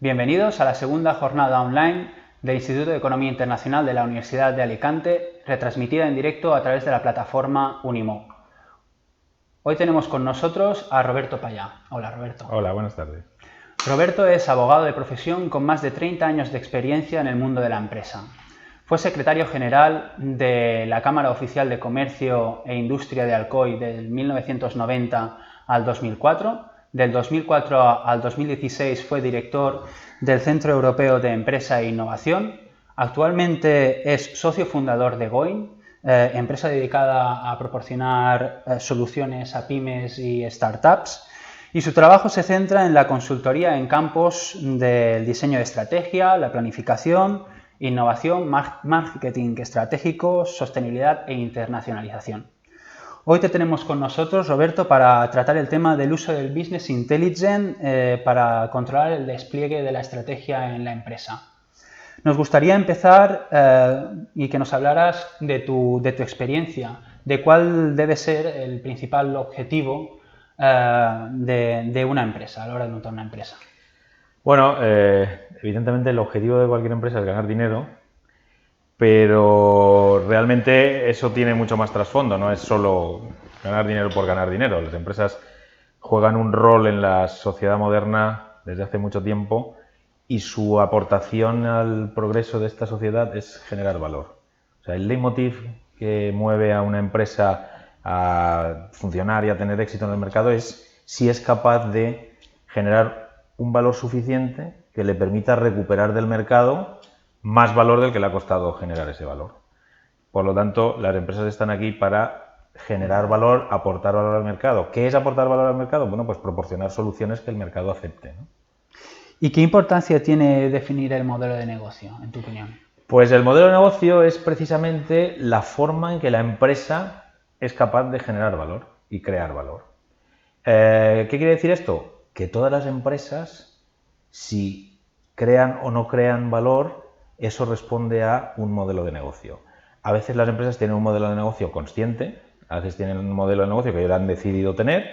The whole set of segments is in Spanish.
Bienvenidos a la segunda jornada online del Instituto de Economía Internacional de la Universidad de Alicante, retransmitida en directo a través de la plataforma Unimoc. Hoy tenemos con nosotros a Roberto Payá. Hola, Roberto. Hola, buenas tardes. Roberto es abogado de profesión con más de 30 años de experiencia en el mundo de la empresa. Fue secretario general de la Cámara Oficial de Comercio e Industria de Alcoy del 1990 al 2004. Del 2004 al 2016 fue director del Centro Europeo de Empresa e Innovación. Actualmente es socio fundador de Goin, empresa dedicada a proporcionar soluciones a pymes y startups. Y su trabajo se centra en la consultoría en campos del diseño de estrategia, la planificación, innovación, marketing estratégico, sostenibilidad e internacionalización. Hoy te tenemos con nosotros, Roberto, para tratar el tema del uso del Business Intelligence para controlar el despliegue de la estrategia en la empresa. Nos gustaría empezar y que nos hablaras de tu experiencia, de cuál debe ser el principal objetivo de una empresa, a la hora de montar una empresa. Bueno, evidentemente el objetivo de cualquier empresa es ganar dinero, pero realmente eso tiene mucho más trasfondo, no es solo ganar dinero por ganar dinero. Las empresas juegan un rol en la sociedad moderna desde hace mucho tiempo y su aportación al progreso de esta sociedad es generar valor. O sea, el leitmotiv que mueve a una empresa a funcionar y a tener éxito en el mercado es si es capaz de generar un valor suficiente que le permita recuperar del mercado más valor del que le ha costado generar ese valor. Por lo tanto, las empresas están aquí para generar valor, aportar valor al mercado. ¿Qué es aportar valor al mercado? Bueno, pues proporcionar soluciones que el mercado acepte, ¿no? ¿Y qué importancia tiene definir el modelo de negocio, en tu opinión? Pues el modelo de negocio es precisamente la forma en que la empresa es capaz de generar valor y crear valor. ¿Qué quiere decir esto? Que todas las empresas, si crean o no crean valor, eso responde a un modelo de negocio. A veces las empresas tienen un modelo de negocio consciente, a veces tienen un modelo de negocio que ellos han decidido tener,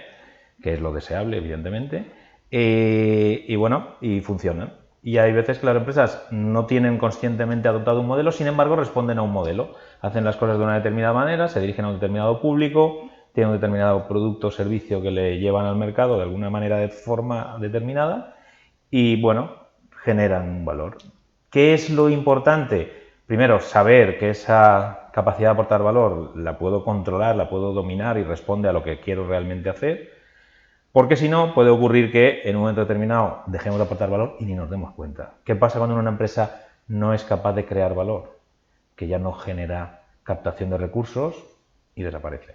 que es lo deseable, evidentemente, y funcionan. Y hay veces que las empresas no tienen conscientemente adoptado un modelo, sin embargo responden a un modelo. Hacen las cosas de una determinada manera, se dirigen a un determinado público, tienen un determinado producto o servicio que le llevan al mercado de alguna manera, de forma determinada, y bueno, generan un valor. ¿Qué es lo importante? Primero, saber que esa capacidad de aportar valor la puedo controlar, la puedo dominar y responde a lo que quiero realmente hacer, porque si no, puede ocurrir que en un momento determinado dejemos de aportar valor y ni nos demos cuenta. ¿Qué pasa cuando una empresa no es capaz de crear valor? Que ya no genera captación de recursos y desaparece.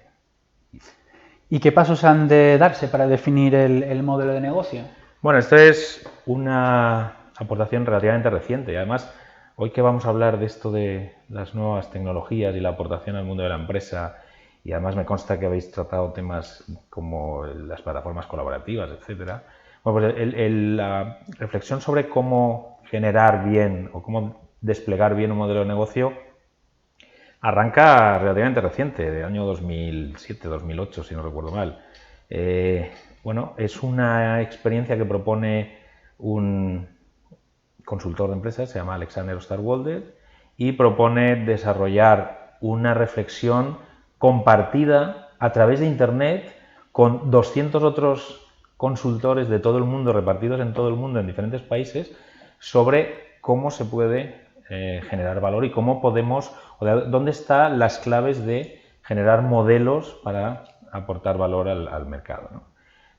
¿Y qué pasos han de darse para definir el modelo de negocio? Bueno, esto es una aportación relativamente reciente. Además, hoy que vamos a hablar de esto de las nuevas tecnologías y la aportación al mundo de la empresa, y además me consta que habéis tratado temas como las plataformas colaborativas, etcétera. Bueno, pues la reflexión sobre cómo generar bien o cómo desplegar bien un modelo de negocio arranca relativamente reciente, del año 2007-2008, si no recuerdo mal. Bueno, es una experiencia que propone un consultor de empresas, se llama Alexander Osterwalder, y propone desarrollar una reflexión compartida a través de Internet con 200 otros consultores de todo el mundo, repartidos en todo el mundo, en diferentes países, sobre cómo se puede generar valor y cómo podemos, o dónde están las claves de generar modelos para aportar valor al mercado, ¿no?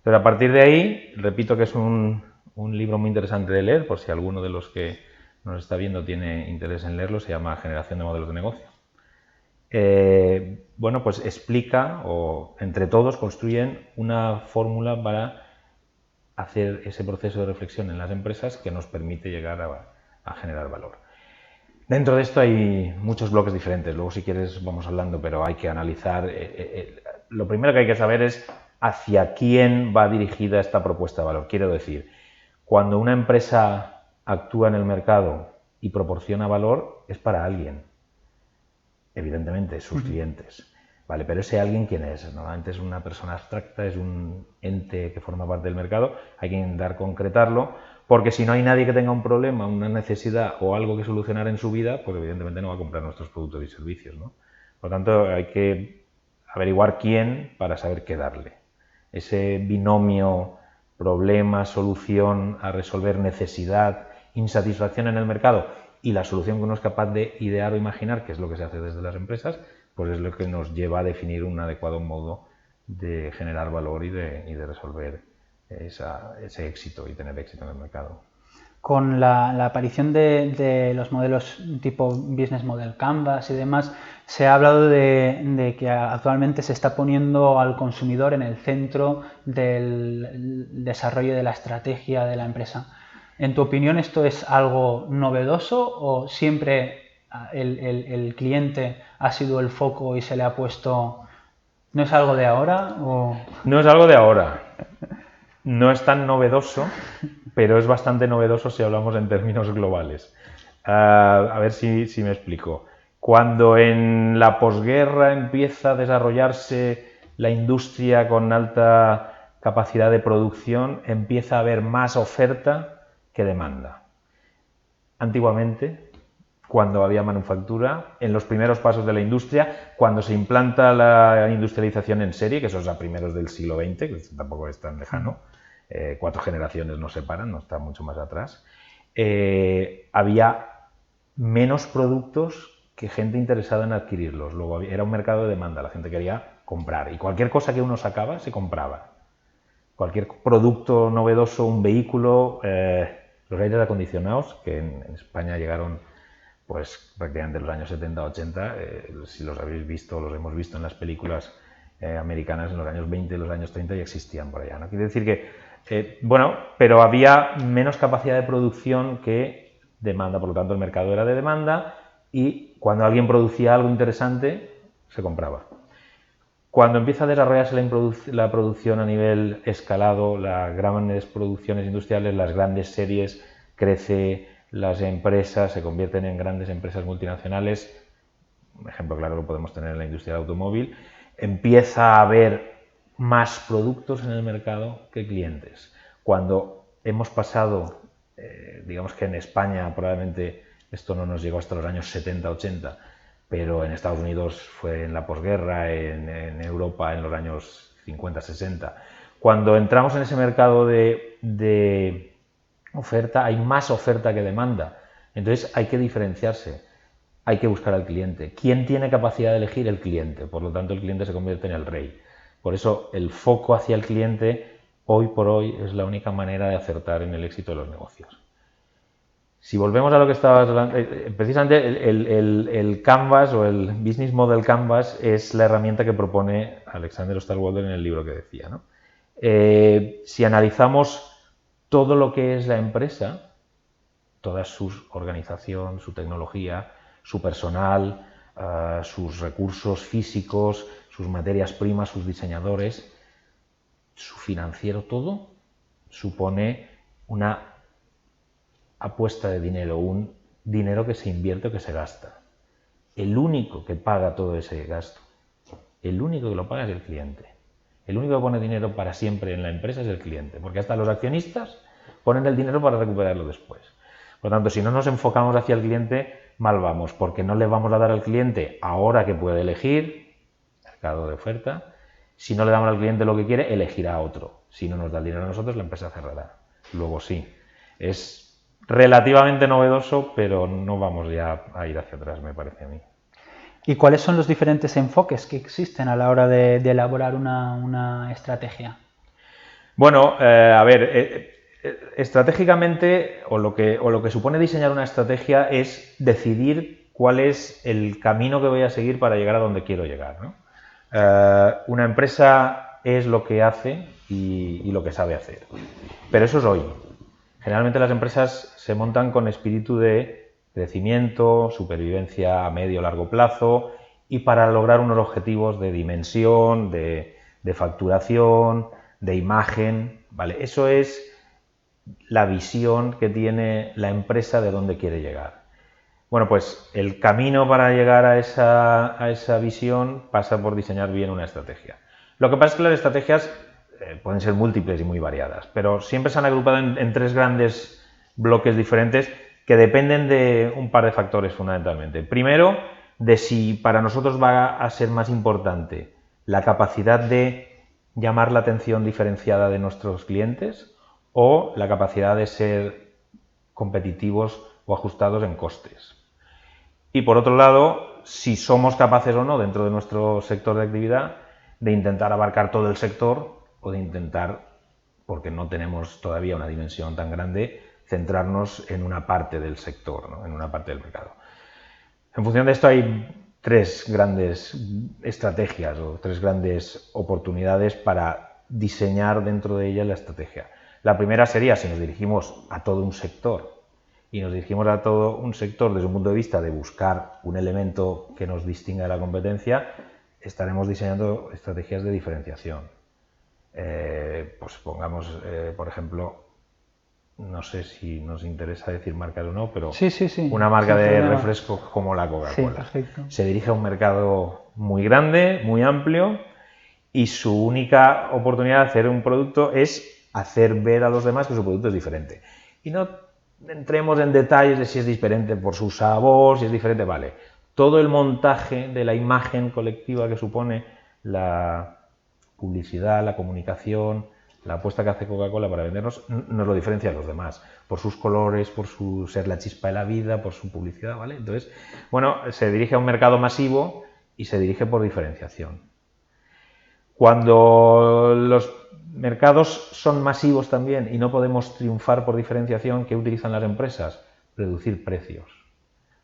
Pero a partir de ahí, repito que es un libro muy interesante de leer, por si alguno de los que nos está viendo tiene interés en leerlo, se llama Generación de Modelos de Negocio. Bueno, pues explica, o entre todos construyen una fórmula para hacer ese proceso de reflexión en las empresas que nos permite llegar a generar valor. Dentro de esto hay muchos bloques diferentes, luego si quieres vamos hablando, pero hay que analizar. Lo primero que hay que saber es hacia quién va dirigida esta propuesta de valor. Quiero decir, cuando una empresa actúa en el mercado y proporciona valor, es para alguien, evidentemente, sus clientes. Vale, pero ese alguien, ¿quién es? Normalmente es una persona abstracta, es un ente que forma parte del mercado, hay que intentar concretarlo, porque si no hay nadie que tenga un problema, una necesidad o algo que solucionar en su vida, pues evidentemente no va a comprar nuestros productos y servicios, ¿no? Por lo tanto, hay que averiguar quién para saber qué darle. Ese binomio problema, solución a resolver, necesidad, insatisfacción en el mercado y la solución que uno es capaz de idear o imaginar, que es lo que se hace desde las empresas, pues es lo que nos lleva a definir un adecuado modo de generar valor y de resolver ese éxito y tener éxito en el mercado. Con la aparición de los modelos tipo Business Model Canvas y demás, se ha hablado de que actualmente se está poniendo al consumidor en el centro del desarrollo de la estrategia de la empresa. ¿En tu opinión esto es algo novedoso o siempre el cliente ha sido el foco y se le ha puesto... ¿No es algo de ahora? O... No es algo de ahora. No es tan novedoso, pero es bastante novedoso si hablamos en términos globales. A ver si me explico. Cuando en la posguerra empieza a desarrollarse la industria con alta capacidad de producción, empieza a haber más oferta que demanda. Antiguamente, cuando había manufactura, en los primeros pasos de la industria, cuando se implanta la industrialización en serie, que eso es a primeros del siglo XX, que tampoco es tan lejano, 4 generaciones nos separan, no está mucho más atrás, había menos productos que gente interesada en adquirirlos. Luego era un mercado de demanda, la gente quería comprar y cualquier cosa que uno sacaba se compraba. Cualquier producto novedoso, un vehículo, los aires acondicionados, que en España llegaron pues prácticamente en los años 70-80, si los habéis visto, los hemos visto en las películas americanas en los años 20 y los años 30 ya existían por allá, ¿no? Quiere decir que, bueno, pero había menos capacidad de producción que demanda, por lo tanto el mercado era de demanda y cuando alguien producía algo interesante se compraba. Cuando empieza a desarrollarse la producción a nivel escalado, las grandes producciones industriales, las grandes series, crece, las empresas se convierten en grandes empresas multinacionales, un ejemplo claro lo podemos tener en la industria del automóvil, empieza a haber más productos en el mercado que clientes. Cuando hemos pasado, digamos que en España probablemente esto no nos llegó hasta los años 70-80, pero en Estados Unidos fue en la posguerra, en Europa en los años 50-60. Cuando entramos en ese mercado de oferta, hay más oferta que demanda. Entonces hay que diferenciarse, hay que buscar al cliente. ¿Quién tiene capacidad de elegir? El cliente. Por lo tanto, el cliente se convierte en el rey. Por eso el foco hacia el cliente, hoy por hoy, es la única manera de acertar en el éxito de los negocios. Si volvemos a lo que estabas hablando, precisamente el Canvas o el Business Model Canvas es la herramienta que propone Alexander Osterwalder en el libro que decía, ¿no? Si analizamos todo lo que es la empresa, toda su organización, su tecnología, su personal, sus recursos físicos, sus materias primas, sus diseñadores, su financiero, todo supone una apuesta de dinero, un dinero que se invierte o que se gasta. El único que paga todo ese gasto, el único que lo paga es el cliente. El único que pone dinero para siempre en la empresa es el cliente, porque hasta los accionistas ponen el dinero para recuperarlo después. Por lo tanto, si no nos enfocamos hacia el cliente, mal vamos, porque no le vamos a dar al cliente ahora que puede elegir, mercado de oferta. Si no le damos al cliente lo que quiere, elegirá otro. Si no nos da el dinero a nosotros, la empresa cerrará. Luego sí, es relativamente novedoso, pero no vamos ya a ir hacia atrás, me parece a mí. ¿Y cuáles son los diferentes enfoques que existen a la hora de elaborar una estrategia? Bueno, a ver, estratégicamente, o lo que supone diseñar una estrategia es decidir cuál es el camino que voy a seguir para llegar a donde quiero llegar, ¿no? Una empresa es lo que hace y lo que sabe hacer, pero eso es hoy. Generalmente las empresas se montan con espíritu de crecimiento, supervivencia a medio o largo plazo y para lograr unos objetivos de dimensión, de facturación, de imagen, ¿vale? Eso es la visión que tiene la empresa de dónde quiere llegar. Bueno, pues el camino para llegar a esa visión pasa por diseñar bien una estrategia. Lo que pasa es que las estrategias pueden ser múltiples y muy variadas, pero siempre se han agrupado en tres grandes bloques diferentes que dependen de un par de factores fundamentalmente. Primero, de si para nosotros va a ser más importante la capacidad de llamar la atención diferenciada de nuestros clientes o la capacidad de ser competitivos o ajustados en costes. Y por otro lado, si somos capaces o no dentro de nuestro sector de actividad de intentar abarcar todo el sector o de intentar, porque no tenemos todavía una dimensión tan grande, centrarnos en una parte del sector, ¿no? En una parte del mercado. En función de esto hay tres grandes estrategias o tres grandes oportunidades para diseñar dentro de ellas la estrategia. La primera sería si nos dirigimos a todo un sector y nos dirigimos a todo un sector desde un punto de vista de buscar un elemento que nos distinga de la competencia, estaremos diseñando estrategias de diferenciación. Pues pongamos, por ejemplo, no sé si nos interesa decir marcas o no, pero sí. una marca de refresco como la Coca-Cola. Sí, se dirige a un mercado muy grande, muy amplio, y su única oportunidad de hacer un producto es hacer ver a los demás que su producto es diferente. Y no entremos en detalles de si es diferente por su sabor, si es diferente, vale. Todo el montaje de la imagen colectiva que supone la publicidad, la comunicación, la apuesta que hace Coca-Cola para vendernos, nos lo diferencia de los demás, por sus colores, por su ser la chispa de la vida, por su publicidad, ¿vale? Entonces, bueno, se dirige a un mercado masivo y se dirige por diferenciación. Cuando los mercados son masivos también y no podemos triunfar por diferenciación, ¿qué utilizan las empresas? Reducir precios,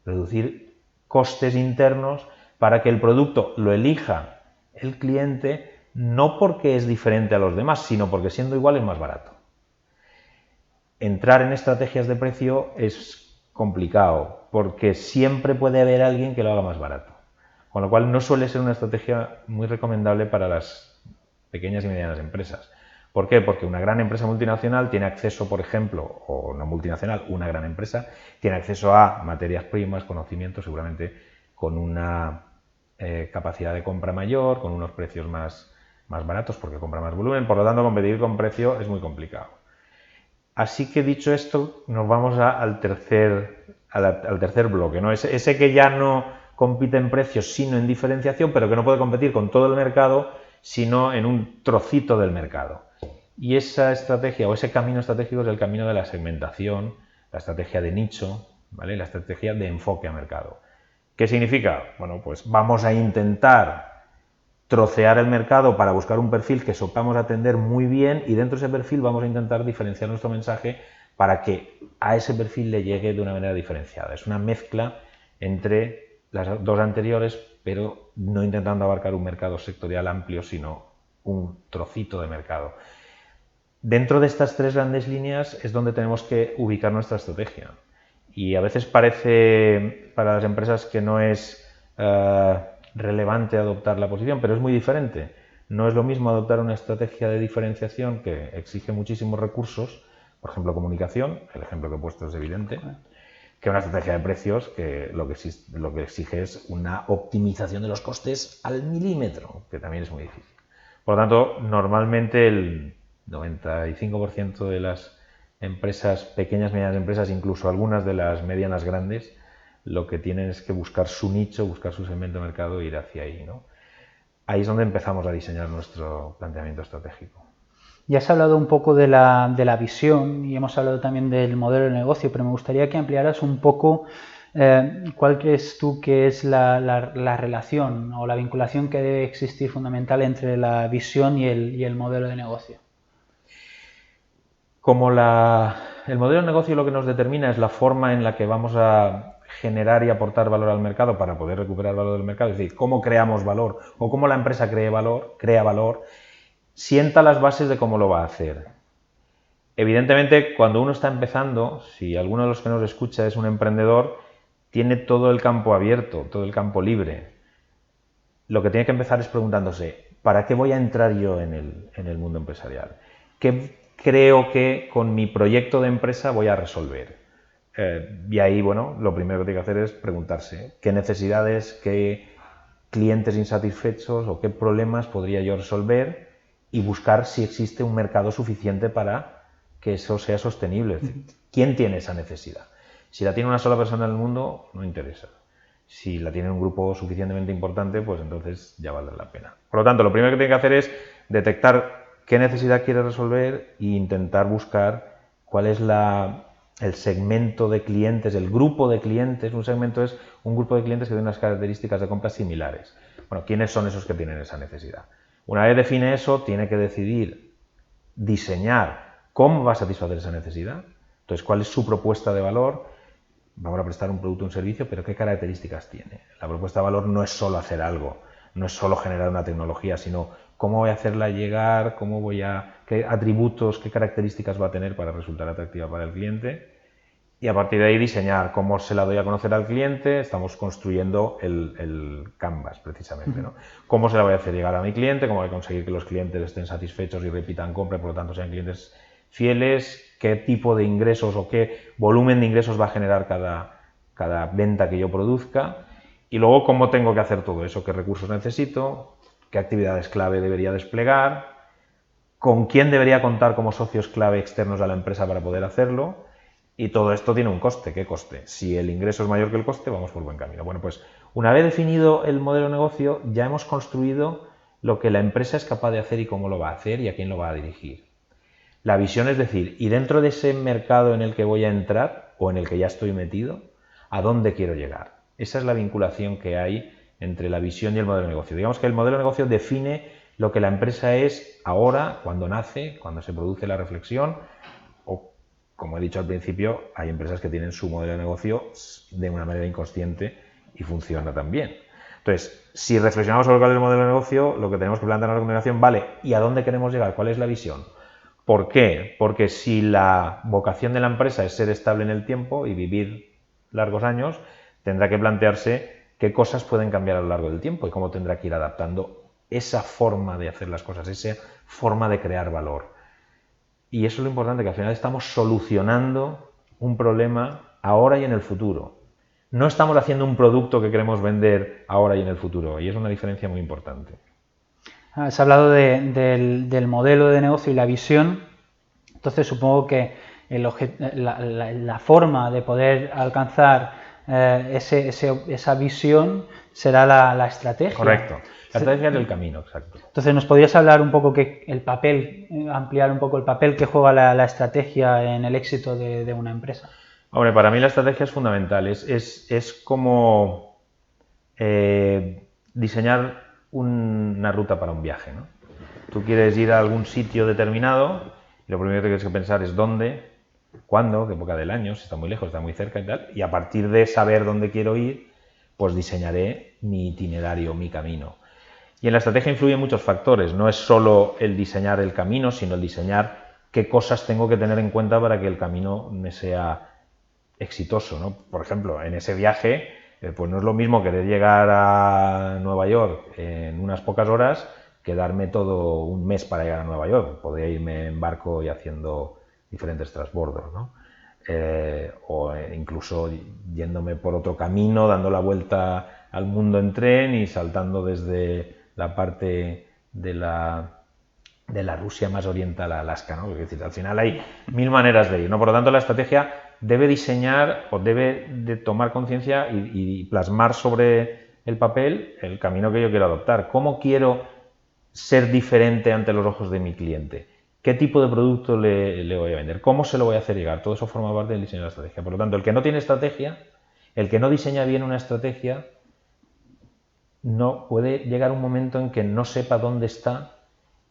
reducir costes internos para que el producto lo elija el cliente, no porque es diferente a los demás, sino porque siendo igual es más barato. Entrar en estrategias de precio es complicado, porque siempre puede haber alguien que lo haga más barato. Con lo cual no suele ser una estrategia muy recomendable para las pequeñas y medianas empresas. ¿Por qué? Porque una gran empresa multinacional tiene acceso, por ejemplo, o no multinacional, una gran empresa, tiene acceso a materias primas, conocimientos, seguramente con una capacidad de compra mayor, con unos precios más baratos porque compra más volumen, por lo tanto competir con precio es muy complicado. Así que dicho esto, nos vamos al tercer bloque, ¿no? Ese que ya no compite en precios sino en diferenciación, pero que no puede competir con todo el mercado sino en un trocito del mercado. Y esa estrategia o ese camino estratégico es el camino de la segmentación, la estrategia de nicho, ¿vale? La estrategia de enfoque a mercado. ¿Qué significa? Bueno, pues vamos a intentar trocear el mercado para buscar un perfil que sepamos atender muy bien y dentro de ese perfil vamos a intentar diferenciar nuestro mensaje para que a ese perfil le llegue de una manera diferenciada. Es una mezcla entre las dos anteriores, pero no intentando abarcar un mercado sectorial amplio, sino un trocito de mercado. Dentro de estas tres grandes líneas es donde tenemos que ubicar nuestra estrategia. Y a veces parece para las empresas que no es relevante adoptar la posición, pero es muy diferente. No es lo mismo adoptar una estrategia de diferenciación que exige muchísimos recursos, por ejemplo comunicación, el ejemplo que he puesto es evidente, que una estrategia de precios que lo que exige es una optimización de los costes al milímetro, que también es muy difícil. Por lo tanto, normalmente el 95% de las empresas, pequeñas, medianas empresas, incluso algunas de las medianas grandes, lo que tienen es que buscar su nicho, buscar su segmento de mercado e ir hacia ahí, ¿no? Ahí es donde empezamos a diseñar nuestro planteamiento estratégico. Ya has hablado un poco de la visión y hemos hablado también del modelo de negocio, pero me gustaría que ampliaras un poco cuál crees tú que es la relación o la vinculación que debe existir fundamental entre la visión y el modelo de negocio. Como el modelo de negocio lo que nos determina es la forma en la que vamos a generar y aportar valor al mercado para poder recuperar valor del mercado, es decir, cómo creamos valor o cómo la empresa crea valor, sienta las bases de cómo lo va a hacer. Evidentemente, cuando uno está empezando, si alguno de los que nos escucha es un emprendedor, tiene todo el campo abierto, todo el campo libre. Lo que tiene que empezar es preguntándose, ¿para qué voy a entrar yo en el mundo empresarial? ¿Qué creo que con mi proyecto de empresa voy a resolver? Y ahí, bueno, lo primero que tiene que hacer es preguntarse qué necesidades, qué clientes insatisfechos o qué problemas podría yo resolver y buscar si existe un mercado suficiente para que eso sea sostenible. ¿Quién tiene esa necesidad? Si la tiene una sola persona en el mundo, no interesa. Si la tiene un grupo suficientemente importante, pues entonces ya vale la pena. Por lo tanto, lo primero que tiene que hacer es detectar qué necesidad quiere resolver e intentar buscar cuál es el segmento de clientes, el grupo de clientes. Un segmento es un grupo de clientes que tiene unas características de compra similares. Bueno, ¿quiénes son esos que tienen esa necesidad? Una vez define eso, tiene que decidir diseñar cómo va a satisfacer esa necesidad. Entonces, ¿cuál es su propuesta de valor? Vamos a prestar un producto o un servicio, pero ¿qué características tiene? La propuesta de valor no es solo hacer algo, no es solo generar una tecnología, sino cómo voy a hacerla llegar, qué atributos, qué características va a tener para resultar atractiva para el cliente. Y a partir de ahí diseñar cómo se la doy a conocer al cliente. Estamos construyendo el canvas, precisamente, ¿no? Cómo se la voy a hacer llegar a mi cliente, cómo voy a conseguir que los clientes estén satisfechos y repitan compra, por lo tanto sean clientes fieles, qué tipo de ingresos o qué volumen de ingresos va a generar cada venta que yo produzca, y luego cómo tengo que hacer todo eso, qué recursos necesito, qué actividades clave debería desplegar, con quién debería contar como socios clave externos a la empresa para poder hacerlo. Y todo esto tiene un coste. ¿Qué coste? Si el ingreso es mayor que el coste, vamos por buen camino. Bueno, pues una vez definido el modelo de negocio, ya hemos construido lo que la empresa es capaz de hacer y cómo lo va a hacer y a quién lo va a dirigir. La visión es decir, y dentro de ese mercado en el que voy a entrar o en el que ya estoy metido, ¿a dónde quiero llegar? Esa es la vinculación que hay entre la visión y el modelo de negocio. Digamos que el modelo de negocio define lo que la empresa es ahora, cuando nace, cuando se produce la reflexión, o, como he dicho al principio, hay empresas que tienen su modelo de negocio de una manera inconsciente y funciona también. Entonces, si reflexionamos sobre cuál es el modelo de negocio, lo que tenemos que plantear a la continuación, vale, ¿y a dónde queremos llegar? ¿Cuál es la visión? ¿Por qué? Porque si la vocación de la empresa es ser estable en el tiempo y vivir largos años, tendrá que plantearse qué cosas pueden cambiar a lo largo del tiempo y cómo tendrá que ir adaptando esa forma de hacer las cosas, esa forma de crear valor. Y eso es lo importante, que al final estamos solucionando un problema ahora y en el futuro. No estamos haciendo un producto que queremos vender ahora y en el futuro, y es una diferencia muy importante. Has hablado del modelo de negocio y la visión, entonces supongo que la forma de poder alcanzar esa visión será la estrategia. Correcto, la estrategia es el camino, exacto. Entonces, ¿nos podrías hablar un poco ampliar un poco el papel que juega la estrategia en el éxito de una empresa? Hombre, para mí la estrategia es fundamental, es como diseñar una ruta para un viaje, ¿no? Tú quieres ir a algún sitio determinado y lo primero que tienes que pensar es dónde, cuándo, qué época del año, si está muy lejos, está muy cerca y tal, y a partir de saber dónde quiero ir, pues diseñaré mi itinerario, mi camino. Y en la estrategia influyen muchos factores, no es solo el diseñar el camino, sino el diseñar qué cosas tengo que tener en cuenta para que el camino me sea exitoso, ¿no? Por ejemplo, en ese viaje, pues no es lo mismo querer llegar a Nueva York en unas pocas horas que darme todo un mes para llegar a Nueva York. Podría irme en barco y haciendo diferentes transbordos, ¿no? O incluso yéndome por otro camino, dando la vuelta al mundo en tren y saltando desde la parte de la Rusia más oriental a Alaska, ¿no? Es decir, al final hay mil maneras de ir, ¿no? Por lo tanto, la estrategia debe diseñar o debe de tomar conciencia y plasmar sobre el papel el camino que yo quiero adoptar. ¿Cómo quiero ser diferente ante los ojos de mi cliente? ¿Qué tipo de producto le voy a vender? ¿Cómo se lo voy a hacer llegar? Todo eso forma parte del diseño de la estrategia. Por lo tanto, el que no tiene estrategia, el que no diseña bien una estrategia, no puede llegar un momento en que no sepa dónde está,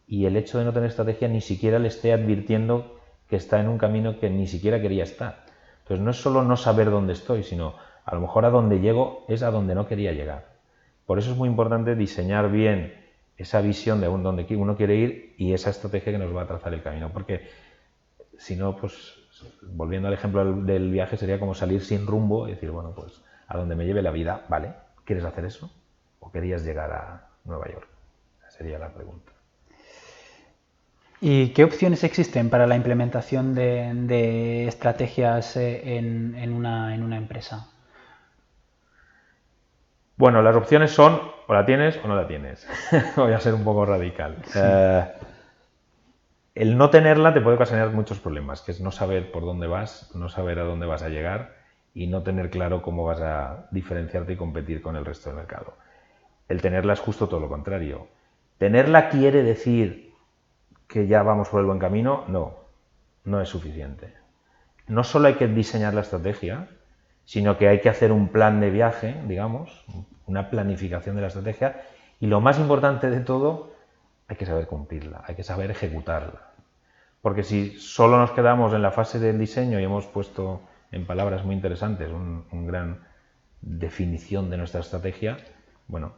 y el hecho de no tener estrategia ni siquiera le esté advirtiendo que está en un camino que ni siquiera quería estar. Entonces no es solo no saber dónde estoy, sino a lo mejor a donde llego es a donde no quería llegar. Por eso es muy importante diseñar bien esa visión de donde uno quiere ir y esa estrategia que nos va a trazar el camino. Porque si no, pues volviendo al ejemplo del viaje, sería como salir sin rumbo y decir, bueno, pues a donde me lleve la vida, ¿vale? ¿Quieres hacer eso? ¿O querías llegar a Nueva York? Esa sería la pregunta. ¿Y qué opciones existen para la implementación de estrategias en una empresa? Bueno, las opciones son o la tienes o no la tienes. Voy a ser un poco radical. Sí. el no tenerla te puede ocasionar muchos problemas, que es no saber por dónde vas, no saber a dónde vas a llegar y no tener claro cómo vas a diferenciarte y competir con el resto del mercado. El tenerla es justo todo lo contrario. ¿Tenerla quiere decir que ya vamos por el buen camino? No, no es suficiente. No solo hay que diseñar la estrategia, sino que hay que hacer un plan de viaje, digamos, una planificación de la estrategia, y lo más importante de todo, hay que saber cumplirla, hay que saber ejecutarla. Porque si solo nos quedamos en la fase del diseño y hemos puesto en palabras muy interesantes una gran definición de nuestra estrategia, bueno,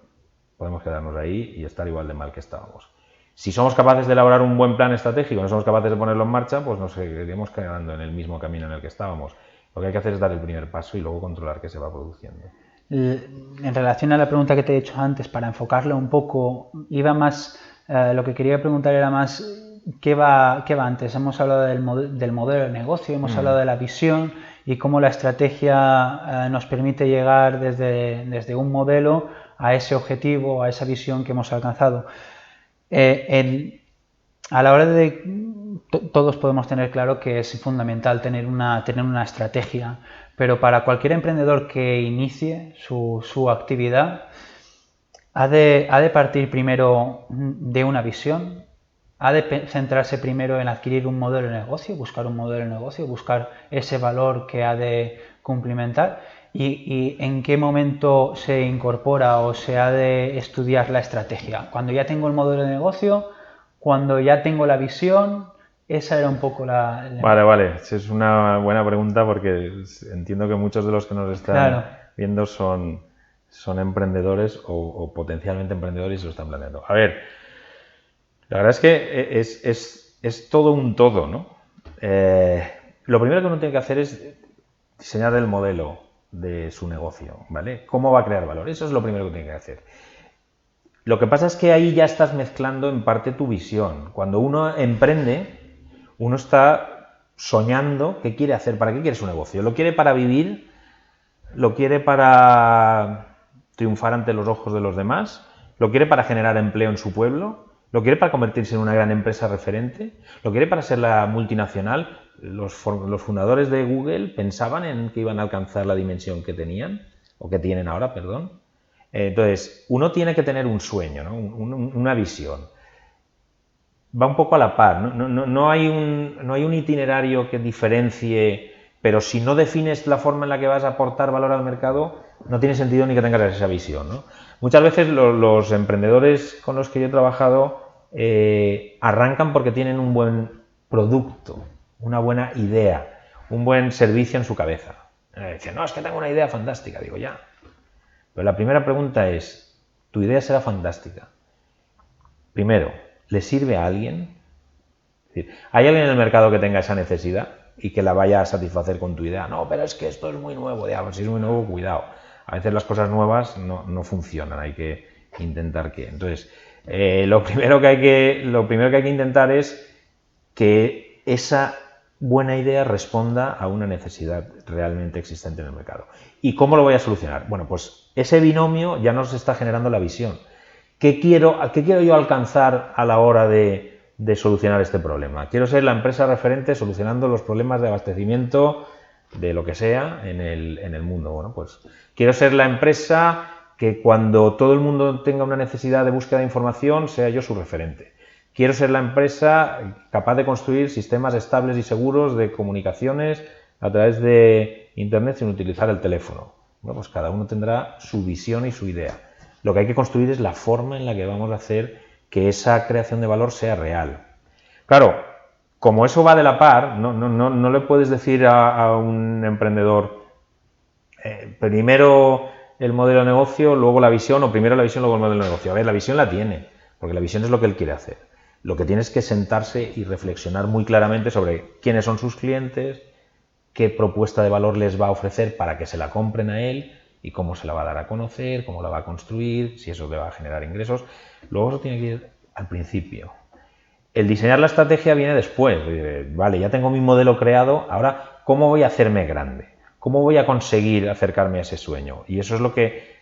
podemos quedarnos ahí y estar igual de mal que estábamos. Si somos capaces de elaborar un buen plan estratégico, no somos capaces de ponerlo en marcha, pues nos seguiremos quedando en el mismo camino en el que estábamos. Lo que hay que hacer es dar el primer paso y luego controlar qué se va produciendo. En relación a la pregunta que te he hecho antes, para enfocarlo un poco, iba más, lo que quería preguntar era más, ¿qué va antes? Hemos hablado del modelo de negocio, hemos hablado de la visión y cómo la estrategia nos permite llegar desde un modelo a ese objetivo, a esa visión que hemos alcanzado. A la hora de... Todos podemos tener claro que es fundamental tener una estrategia, pero para cualquier emprendedor que inicie su actividad, ha de partir primero de una visión, ha de centrarse primero en adquirir un modelo de negocio, buscar un modelo de negocio, buscar ese valor que ha de cumplimentar y en qué momento se incorpora o se ha de estudiar la estrategia. Cuando ya tengo el modelo de negocio, cuando ya tengo la visión. Esa era un poco la... Vale, es una buena pregunta porque entiendo que muchos de los que nos están viendo son emprendedores o potencialmente emprendedores y se lo están planeando. A ver, la verdad es que es todo un todo, ¿no? Lo primero que uno tiene que hacer es diseñar el modelo de su negocio, ¿vale? ¿Cómo va a crear valor? Eso es lo primero que tiene que hacer. Lo que pasa es que ahí ya estás mezclando en parte tu visión. Cuando uno emprende, uno está soñando qué quiere hacer, para qué quiere su negocio. ¿Lo quiere para vivir? ¿Lo quiere para triunfar ante los ojos de los demás? ¿Lo quiere para generar empleo en su pueblo? ¿Lo quiere para convertirse en una gran empresa referente? ¿Lo quiere para ser la multinacional? Los fundadores de Google pensaban en que iban a alcanzar la dimensión que tenían, o que tienen ahora, perdón. Entonces, uno tiene que tener un sueño, ¿no? Una visión. Va un poco a la par, no hay un itinerario que diferencie, pero si no defines la forma en la que vas a aportar valor al mercado, no tiene sentido ni que tengas esa visión, ¿no? Muchas veces los emprendedores con los que yo he trabajado arrancan porque tienen un buen producto, una buena idea, un buen servicio en su cabeza. Dicen, no, es que tengo una idea fantástica, digo, ya. Pero la primera pregunta es, ¿tu idea será fantástica? Primero, ¿le sirve a alguien? Es decir, ¿hay alguien en el mercado que tenga esa necesidad y que la vaya a satisfacer con tu idea? No, pero es que esto es muy nuevo. Pues si es muy nuevo, cuidado. A veces las cosas nuevas no funcionan, hay que intentar que... Entonces, lo primero que hay que intentar es que esa buena idea responda a una necesidad realmente existente en el mercado. ¿Y cómo lo voy a solucionar? Bueno, pues ese binomio ya nos está generando la visión. ¿Qué quiero yo alcanzar a la hora de solucionar este problema? Quiero ser la empresa referente solucionando los problemas de abastecimiento de lo que sea en el mundo. Bueno, pues quiero ser la empresa que cuando todo el mundo tenga una necesidad de búsqueda de información sea yo su referente. Quiero ser la empresa capaz de construir sistemas estables y seguros de comunicaciones a través de Internet sin utilizar el teléfono. Bueno, pues cada uno tendrá su visión y su idea. Lo que hay que construir es la forma en la que vamos a hacer que esa creación de valor sea real. Claro, como eso va de la par, no le puedes decir a un emprendedor primero el modelo de negocio, luego la visión, o primero la visión, luego el modelo de negocio. A ver, la visión la tiene, porque la visión es lo que él quiere hacer. Lo que tiene es que sentarse y reflexionar muy claramente sobre quiénes son sus clientes, qué propuesta de valor les va a ofrecer para que se la compren a él, y cómo se la va a dar a conocer, cómo la va a construir, si eso le va a generar ingresos. Luego eso tiene que ir al principio. El diseñar la estrategia viene después. Vale, ya tengo mi modelo creado, ahora, ¿cómo voy a hacerme grande? ¿Cómo voy a conseguir acercarme a ese sueño? Y eso es lo que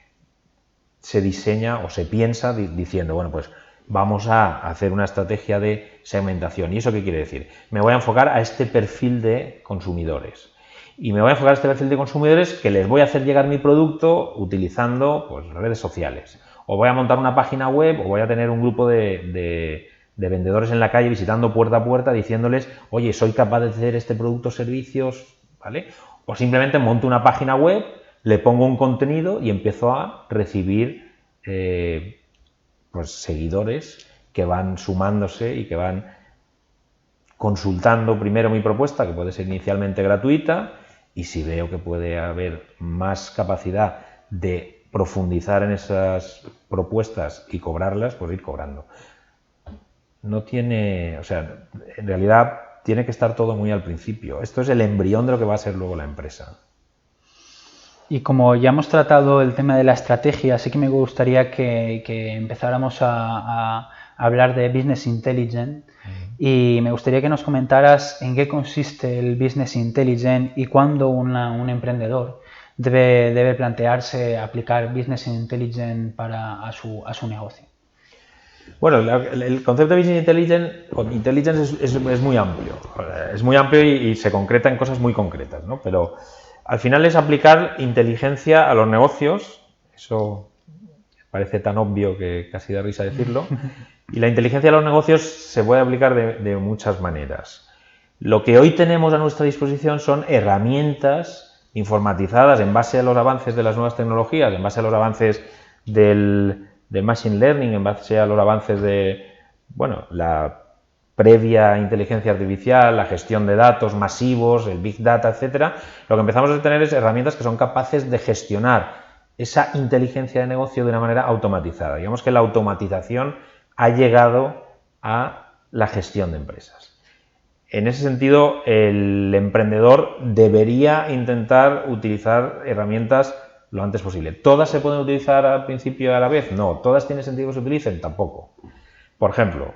se diseña o se piensa diciendo, bueno, pues vamos a hacer una estrategia de segmentación. ¿Y eso qué quiere decir? Me voy a enfocar a este perfil de consumidores. Y me voy a enfocar a este perfil de consumidores que les voy a hacer llegar mi producto utilizando pues, redes sociales. O voy a montar una página web o voy a tener un grupo de vendedores en la calle visitando puerta a puerta diciéndoles, oye, soy capaz de hacer este producto o servicios, ¿vale? O simplemente monto una página web, le pongo un contenido y empiezo a recibir pues, seguidores que van sumándose y que van consultando primero mi propuesta, que puede ser inicialmente gratuita, y si veo que puede haber más capacidad de profundizar en esas propuestas y cobrarlas, pues ir cobrando. No tiene, o sea, en realidad tiene que estar todo muy al principio. Esto es el embrión de lo que va a ser luego la empresa. Y como ya hemos tratado el tema de la estrategia, sí que me gustaría que empezáramos a hablar de Business Intelligence y me gustaría que nos comentaras en qué consiste el Business Intelligence y cuándo un emprendedor debe plantearse aplicar Business Intelligence a su negocio. Bueno, el concepto de Business Intelligence es muy amplio. Es muy amplio y se concreta en cosas muy concretas, ¿no? Pero al final es aplicar inteligencia a los negocios. Eso parece tan obvio que casi da risa decirlo. Y la inteligencia a los negocios se puede aplicar de muchas maneras. Lo que hoy tenemos a nuestra disposición son herramientas informatizadas en base a los avances de las nuevas tecnologías, en base a los avances del Machine Learning, en base a los avances de, bueno, la previa inteligencia artificial, la gestión de datos masivos, el Big Data, etcétera. Lo que empezamos a tener es herramientas que son capaces de gestionar esa inteligencia de negocio de una manera automatizada. Digamos que la automatización ha llegado a la gestión de empresas. En ese sentido, el emprendedor debería intentar utilizar herramientas lo antes posible. ¿Todas se pueden utilizar al principio y a la vez? No. ¿Todas tiene sentido que se utilicen? Tampoco. Por ejemplo,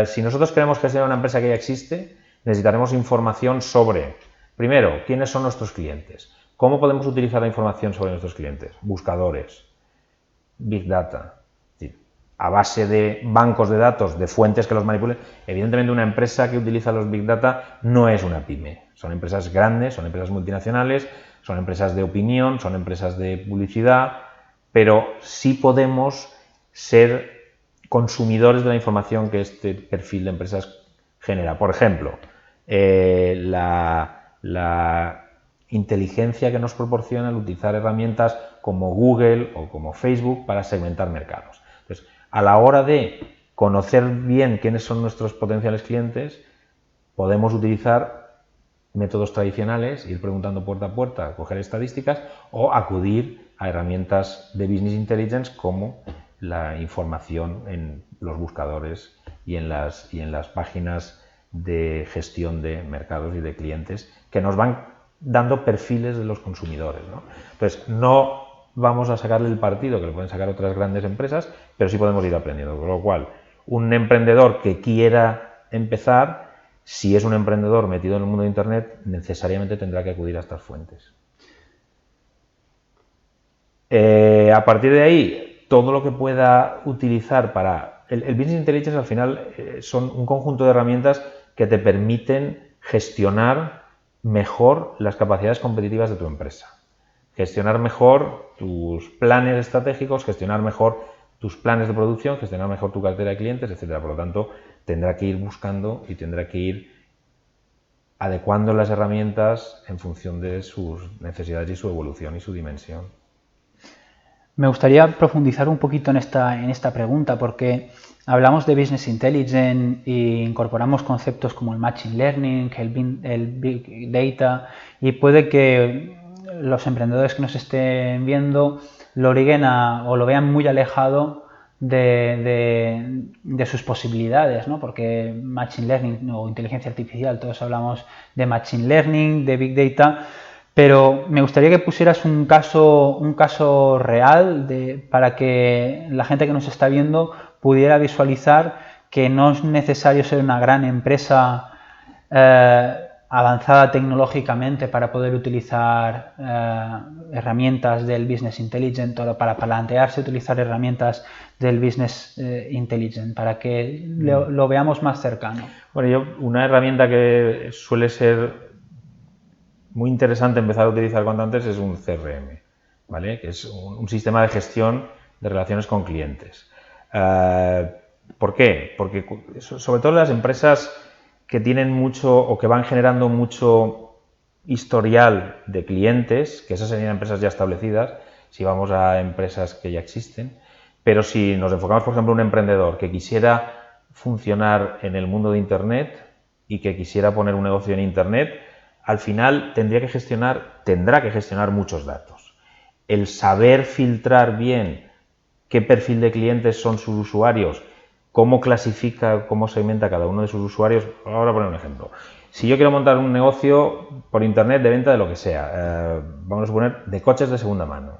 si nosotros queremos gestionar una empresa que ya existe, necesitaremos información sobre, primero, quiénes son nuestros clientes. ¿Cómo podemos utilizar la información sobre nuestros clientes? Buscadores, Big Data, a base de bancos de datos, de fuentes que los manipulen. Evidentemente una empresa que utiliza los Big Data no es una pyme. Son empresas grandes, son empresas multinacionales, son empresas de opinión, son empresas de publicidad, pero sí podemos ser consumidores de la información que este perfil de empresas genera. Por ejemplo, la inteligencia que nos proporciona el utilizar herramientas como Google o como Facebook para segmentar mercados. Entonces, a la hora de conocer bien quiénes son nuestros potenciales clientes, podemos utilizar métodos tradicionales, ir preguntando puerta a puerta, coger estadísticas o acudir a herramientas de Business Intelligence como la información en los buscadores y en las páginas de gestión de mercados y de clientes que nos van dando perfiles de los consumidores, ¿no? Entonces, no vamos a sacarle el partido que lo pueden sacar otras grandes empresas, pero sí podemos ir aprendiendo. Con lo cual, un emprendedor que quiera empezar, si es un emprendedor metido en el mundo de Internet, necesariamente tendrá que acudir a estas fuentes. A partir de ahí, todo lo que pueda utilizar para... El Business Intelligence al final son un conjunto de herramientas que te permiten gestionar mejor las capacidades competitivas de tu empresa. Gestionar mejor tus planes estratégicos, gestionar mejor tus planes de producción, gestionar mejor tu cartera de clientes, etcétera. Por lo tanto, tendrá que ir buscando y tendrá que ir adecuando las herramientas en función de sus necesidades y su evolución y su dimensión. Me gustaría profundizar un poquito en esta pregunta porque hablamos de Business Intelligence e incorporamos conceptos como el Machine Learning, el Big Data y puede que los emprendedores que nos estén viendo lo liguen o lo vean muy alejado de sus posibilidades, ¿no? Porque Machine Learning o inteligencia artificial, todos hablamos de Machine Learning, de Big Data, pero me gustaría que pusieras un caso real para que la gente que nos está viendo pudiera visualizar que no es necesario ser una gran empresa avanzada tecnológicamente para poder utilizar herramientas del Business Intelligence o para plantearse utilizar herramientas del Business Intelligence para que lo veamos más cercano? Bueno, una herramienta que suele ser muy interesante empezar a utilizar cuanto antes es un CRM, ¿vale? Que es un sistema de gestión de relaciones con clientes. ¿Por qué? Porque sobre todo las empresas que tienen mucho o que van generando mucho historial de clientes, que esas serían empresas ya establecidas, si vamos a empresas que ya existen, pero si nos enfocamos, por ejemplo, en un emprendedor que quisiera funcionar en el mundo de Internet y que quisiera poner un negocio en Internet, al final tendrá que gestionar muchos datos. El saber filtrar bien qué perfil de clientes son sus usuarios, cómo clasifica, cómo segmenta cada uno de sus usuarios. Ahora poner un ejemplo. Si yo quiero montar un negocio por Internet de venta de lo que sea, vamos a suponer de coches de segunda mano,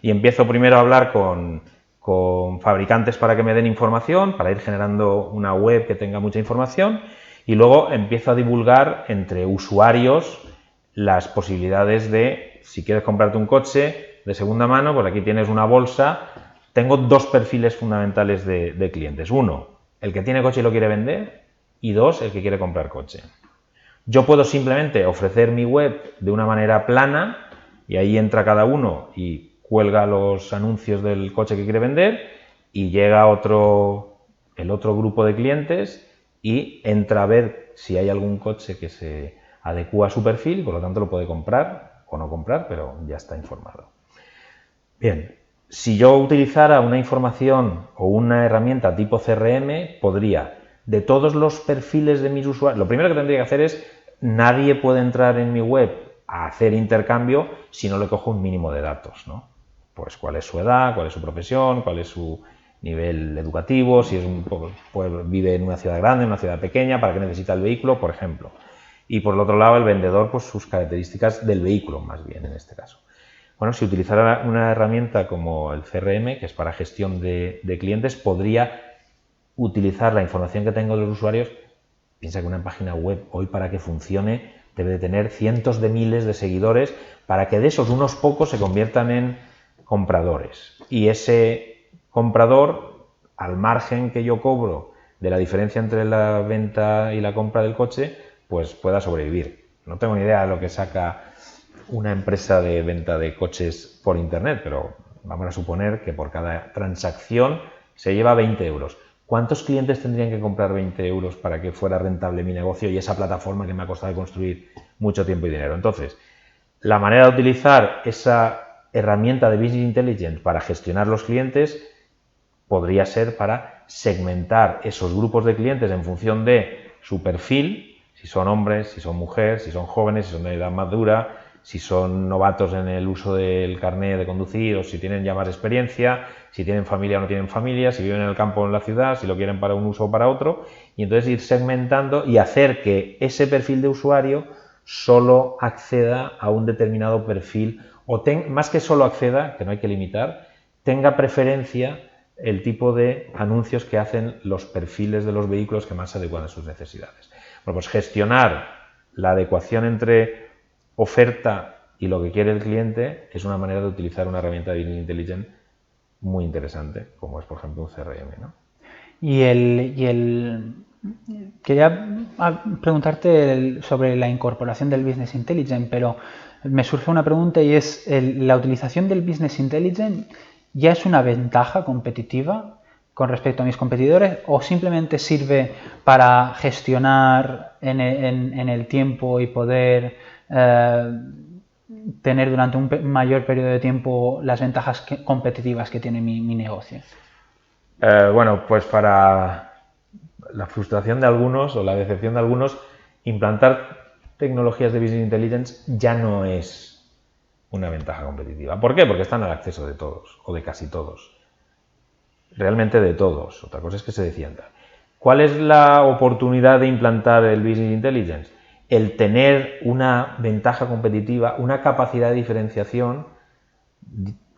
y empiezo primero a hablar con fabricantes para que me den información, para ir generando una web que tenga mucha información, y luego empiezo a divulgar entre usuarios las posibilidades de, si quieres comprarte un coche de segunda mano, pues aquí tienes una bolsa. Tengo dos perfiles fundamentales de clientes. Uno, el que tiene coche y lo quiere vender, y dos, el que quiere comprar coche. Yo puedo simplemente ofrecer mi web de una manera plana y ahí entra cada uno y cuelga los anuncios del coche que quiere vender y llega el otro grupo de clientes y entra a ver si hay algún coche que se adecúa a su perfil y por lo tanto lo puede comprar o no comprar, pero ya está informado. Bien. Si yo utilizara una información o una herramienta tipo CRM, podría, de todos los perfiles de mis usuarios, lo primero que tendría que hacer es, nadie puede entrar en mi web a hacer intercambio si no le cojo un mínimo de datos, ¿no? Pues cuál es su edad, cuál es su profesión, cuál es su nivel educativo, si es vive en una ciudad grande, en una ciudad pequeña, para qué necesita el vehículo, por ejemplo. Y por el otro lado, el vendedor, pues sus características del vehículo, más bien, en este caso. Bueno, si utilizara una herramienta como el CRM, que es para gestión de clientes, podría utilizar la información que tengo de los usuarios. Piensa que una página web hoy, para que funcione, debe de tener cientos de miles de seguidores para que de esos unos pocos se conviertan en compradores. Y ese comprador, al margen que yo cobro de la diferencia entre la venta y la compra del coche, pues pueda sobrevivir. No tengo ni idea de lo que saca una empresa de venta de coches por Internet, pero vamos a suponer que por cada transacción se lleva 20 euros. ¿Cuántos clientes tendrían que comprar 20 euros para que fuera rentable mi negocio y esa plataforma que me ha costado construir mucho tiempo y dinero? Entonces, la manera de utilizar esa herramienta de Business Intelligence para gestionar los clientes podría ser para segmentar esos grupos de clientes en función de su perfil, si son hombres, si son mujeres, si son jóvenes, si son de edad madura, si son novatos en el uso del carnet de conducir o si tienen ya más experiencia, si tienen familia o no tienen familia, si viven en el campo o en la ciudad, si lo quieren para un uso o para otro, y entonces ir segmentando y hacer que ese perfil de usuario solo acceda a un determinado perfil o más que solo acceda, que no hay que limitar, tenga preferencia el tipo de anuncios que hacen los perfiles de los vehículos que más se adecuan a sus necesidades. Bueno, pues gestionar la adecuación entre oferta y lo que quiere el cliente es una manera de utilizar una herramienta de Business Intelligence muy interesante, como es, por ejemplo, un CRM, ¿no? Quería preguntarte sobre la incorporación del Business Intelligence, pero me surge una pregunta y es, ¿la utilización del Business Intelligence ya es una ventaja competitiva con respecto a mis competidores o simplemente sirve para gestionar en el tiempo y poder tener durante un mayor periodo de tiempo las ventajas competitivas que tiene mi negocio? Bueno, pues para la frustración de algunos o la decepción de algunos, implantar tecnologías de Business Intelligence ya no es una ventaja competitiva. ¿Por qué? Porque están al acceso de todos o de casi todos. Realmente de todos. Otra cosa es que se defienda. ¿Cuál es la oportunidad de implantar el Business Intelligence? El tener una ventaja competitiva, una capacidad de diferenciación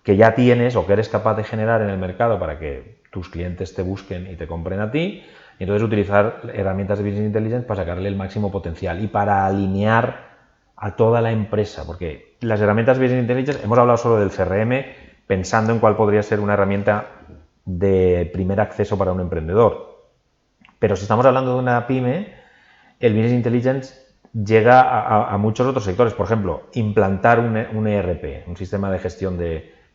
que ya tienes o que eres capaz de generar en el mercado para que tus clientes te busquen y te compren a ti, y entonces utilizar herramientas de Business Intelligence para sacarle el máximo potencial y para alinear a toda la empresa, porque las herramientas de Business Intelligence, hemos hablado solo del CRM, pensando en cuál podría ser una herramienta de primer acceso para un emprendedor. Pero si estamos hablando de una pyme, el Business Intelligence llega a muchos otros sectores. Por ejemplo, implantar un ERP, un sistema de gestión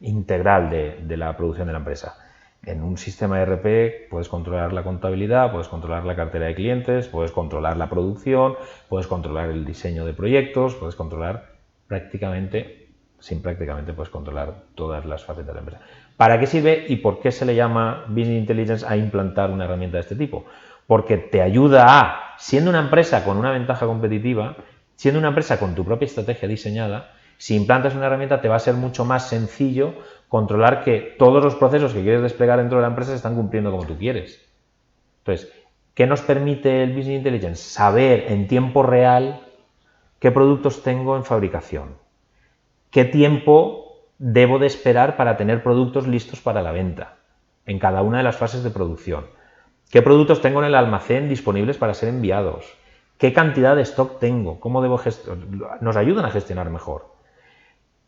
integral de la producción de la empresa. En un sistema ERP puedes controlar la contabilidad, puedes controlar la cartera de clientes, puedes controlar la producción, puedes controlar el diseño de proyectos, puedes controlar puedes controlar todas las facetas de la empresa. ¿Para qué sirve y por qué se le llama Business Intelligence a implantar una herramienta de este tipo? Porque te ayuda a, siendo una empresa con una ventaja competitiva, siendo una empresa con tu propia estrategia diseñada, si implantas una herramienta te va a ser mucho más sencillo controlar que todos los procesos que quieres desplegar dentro de la empresa se están cumpliendo como tú quieres. Entonces, ¿qué nos permite el Business Intelligence? Saber en tiempo real qué productos tengo en fabricación, qué tiempo debo de esperar para tener productos listos para la venta en cada una de las fases de producción, qué productos tengo en el almacén disponibles para ser enviados, qué cantidad de stock tengo, cómo debo gestionar. Nos ayudan a gestionar mejor.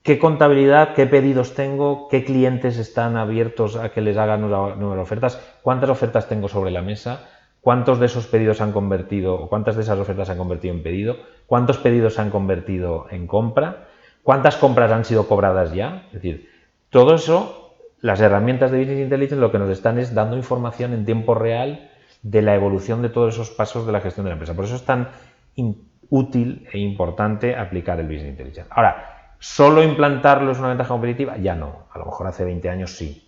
¿Qué contabilidad, qué pedidos tengo, qué clientes están abiertos a que les hagan nuevas ofertas, cuántas ofertas tengo sobre la mesa, cuántos de esos pedidos se han convertido, o cuántas de esas ofertas se han convertido en pedido, cuántos pedidos se han convertido en compra, cuántas compras han sido cobradas ya? Es decir, todo eso, las herramientas de Business Intelligence lo que nos están es dando información en tiempo real de la evolución de todos esos pasos de la gestión de la empresa. Por eso es tan útil e importante aplicar el Business Intelligence. Ahora, ¿solo implantarlo es una ventaja competitiva? Ya no. A lo mejor hace 20 años sí,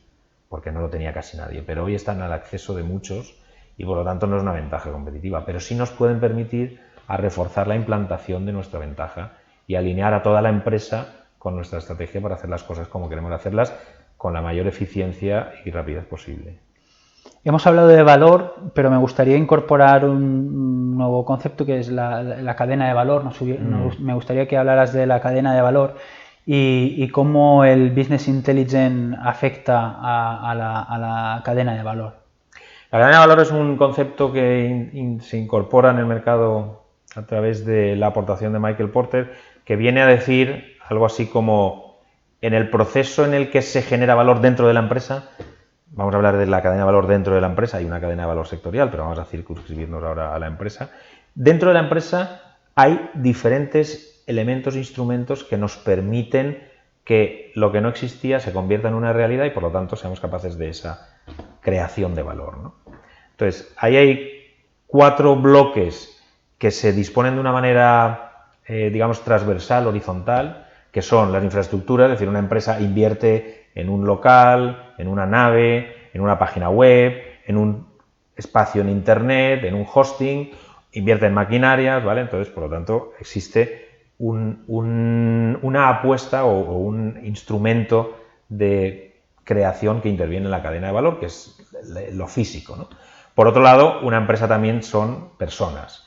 porque no lo tenía casi nadie. Pero hoy están al acceso de muchos y por lo tanto no es una ventaja competitiva. Pero sí nos pueden permitir a reforzar la implantación de nuestra ventaja y alinear a toda la empresa con nuestra estrategia para hacer las cosas como queremos hacerlas con la mayor eficiencia y rapidez posible. Hemos hablado de valor, pero me gustaría incorporar un nuevo concepto que es la cadena de valor. Me gustaría que hablaras de la cadena de valor y cómo el Business Intelligence afecta a la cadena de valor. La cadena de valor es un concepto que se incorpora en el mercado a través de la aportación de Michael Porter, que viene a decir algo así como: en el proceso en el que se genera valor dentro de la empresa. Vamos a hablar de la cadena de valor dentro de la empresa, hay una cadena de valor sectorial, pero vamos a circunscribirnos ahora a la empresa. Dentro de la empresa hay diferentes elementos e instrumentos que nos permiten que lo que no existía se convierta en una realidad y por lo tanto seamos capaces de esa creación de valor, ¿no? Entonces, ahí hay 4 bloques que se disponen de una manera, digamos, transversal, horizontal, que son las infraestructuras, es decir, una empresa invierte en un local, en una nave, en una página web, en un espacio en internet, en un hosting, invierte en maquinarias, ¿vale? Entonces, por lo tanto, existe una apuesta o un instrumento de creación que interviene en la cadena de valor, que es lo físico, ¿no? Por otro lado, una empresa también son personas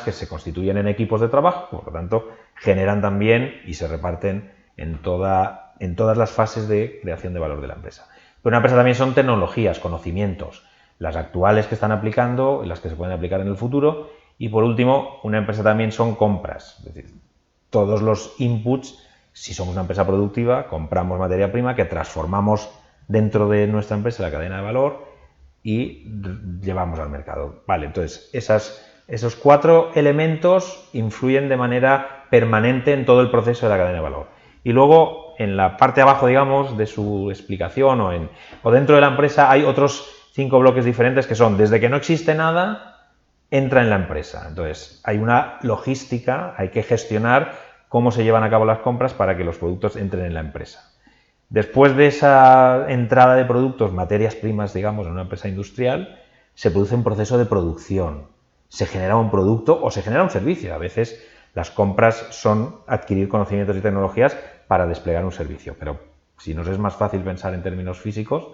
que se constituyen en equipos de trabajo, por lo tanto, generan también y se reparten en todas las fases de creación de valor de la empresa. Pero una empresa también son tecnologías, conocimientos, las actuales que están aplicando y las que se pueden aplicar en el futuro. Y por último, una empresa también son compras, es decir, todos los inputs. Si somos una empresa productiva, compramos materia prima que transformamos dentro de nuestra empresa la cadena de valor y llevamos al mercado. Vale, entonces esos 4 elementos influyen de manera permanente en todo el proceso de la cadena de valor. Y luego, en la parte de abajo, digamos, de su explicación o dentro de la empresa hay otros 5 bloques diferentes que son: desde que no existe nada, entra en la empresa. Entonces, hay una logística, hay que gestionar cómo se llevan a cabo las compras para que los productos entren en la empresa. Después de esa entrada de productos, materias primas, digamos, en una empresa industrial, se produce un proceso de producción. Se genera un producto o se genera un servicio. A veces las compras son adquirir conocimientos y tecnologías para desplegar un servicio, pero si nos es más fácil pensar en términos físicos,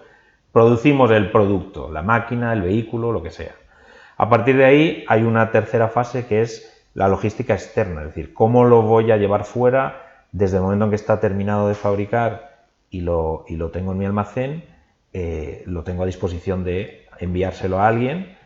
producimos el producto, la máquina, el vehículo, lo que sea. A partir de ahí hay una tercera fase que es la logística externa, es decir, cómo lo voy a llevar fuera desde el momento en que está terminado de fabricar y lo tengo en mi almacén, lo tengo a disposición de enviárselo a alguien.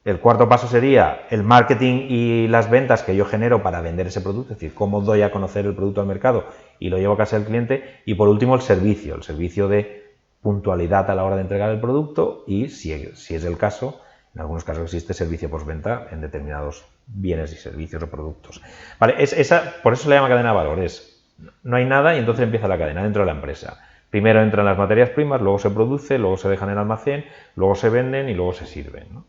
El cuarto paso sería el marketing y las ventas que yo genero para vender ese producto, es decir, cómo doy a conocer el producto al mercado y lo llevo a casa del cliente. Y por último el servicio de puntualidad a la hora de entregar el producto y, si es el caso, en algunos casos existe servicio postventa en determinados bienes y servicios o productos. Vale, por eso se le llama cadena de valor. No hay nada y entonces empieza la cadena dentro de la empresa. Primero entran las materias primas, luego se produce, luego se dejan en el almacén, luego se venden y luego se sirven, ¿no?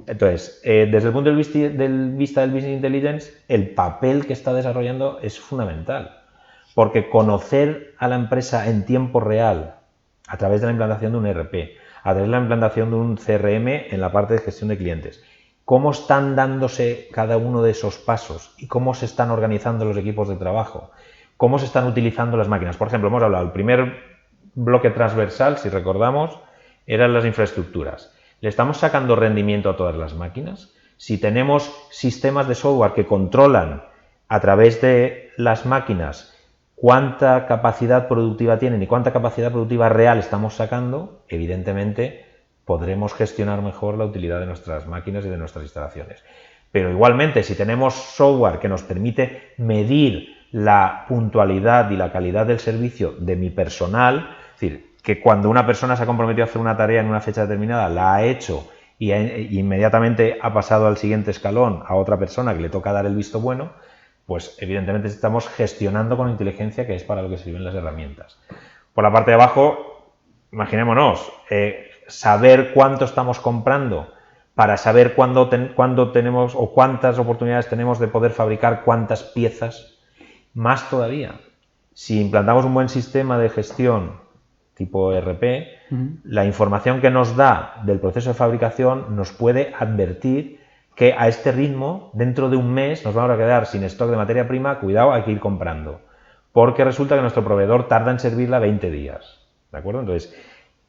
Entonces, desde el punto de vista del Business Intelligence, el papel que está desarrollando es fundamental, porque conocer a la empresa en tiempo real, a través de la implantación de un ERP, a través de la implantación de un CRM en la parte de gestión de clientes, cómo están dándose cada uno de esos pasos y cómo se están organizando los equipos de trabajo, cómo se están utilizando las máquinas. Por ejemplo, hemos hablado, el primer bloque transversal, si recordamos, eran las infraestructuras. ¿Le estamos sacando rendimiento a todas las máquinas? Si tenemos sistemas de software que controlan a través de las máquinas cuánta capacidad productiva tienen y cuánta capacidad productiva real estamos sacando, evidentemente podremos gestionar mejor la utilidad de nuestras máquinas y de nuestras instalaciones. Pero igualmente, si tenemos software que nos permite medir la puntualidad y la calidad del servicio de mi personal, es decir, que cuando una persona se ha comprometido a hacer una tarea en una fecha determinada, la ha hecho y inmediatamente ha pasado al siguiente escalón a otra persona que le toca dar el visto bueno, pues evidentemente estamos gestionando con inteligencia, que es para lo que sirven las herramientas. Por la parte de abajo, imaginémonos, saber cuánto estamos comprando para saber cuándo tenemos o cuántas oportunidades tenemos de poder fabricar cuántas piezas. Más todavía, si implantamos un buen sistema de gestión tipo ERP, la información que nos da del proceso de fabricación nos puede advertir que a este ritmo, dentro de un mes, nos vamos a quedar sin stock de materia prima, cuidado, hay que ir comprando, porque resulta que nuestro proveedor tarda en servirla 20 días, ¿de acuerdo? Entonces,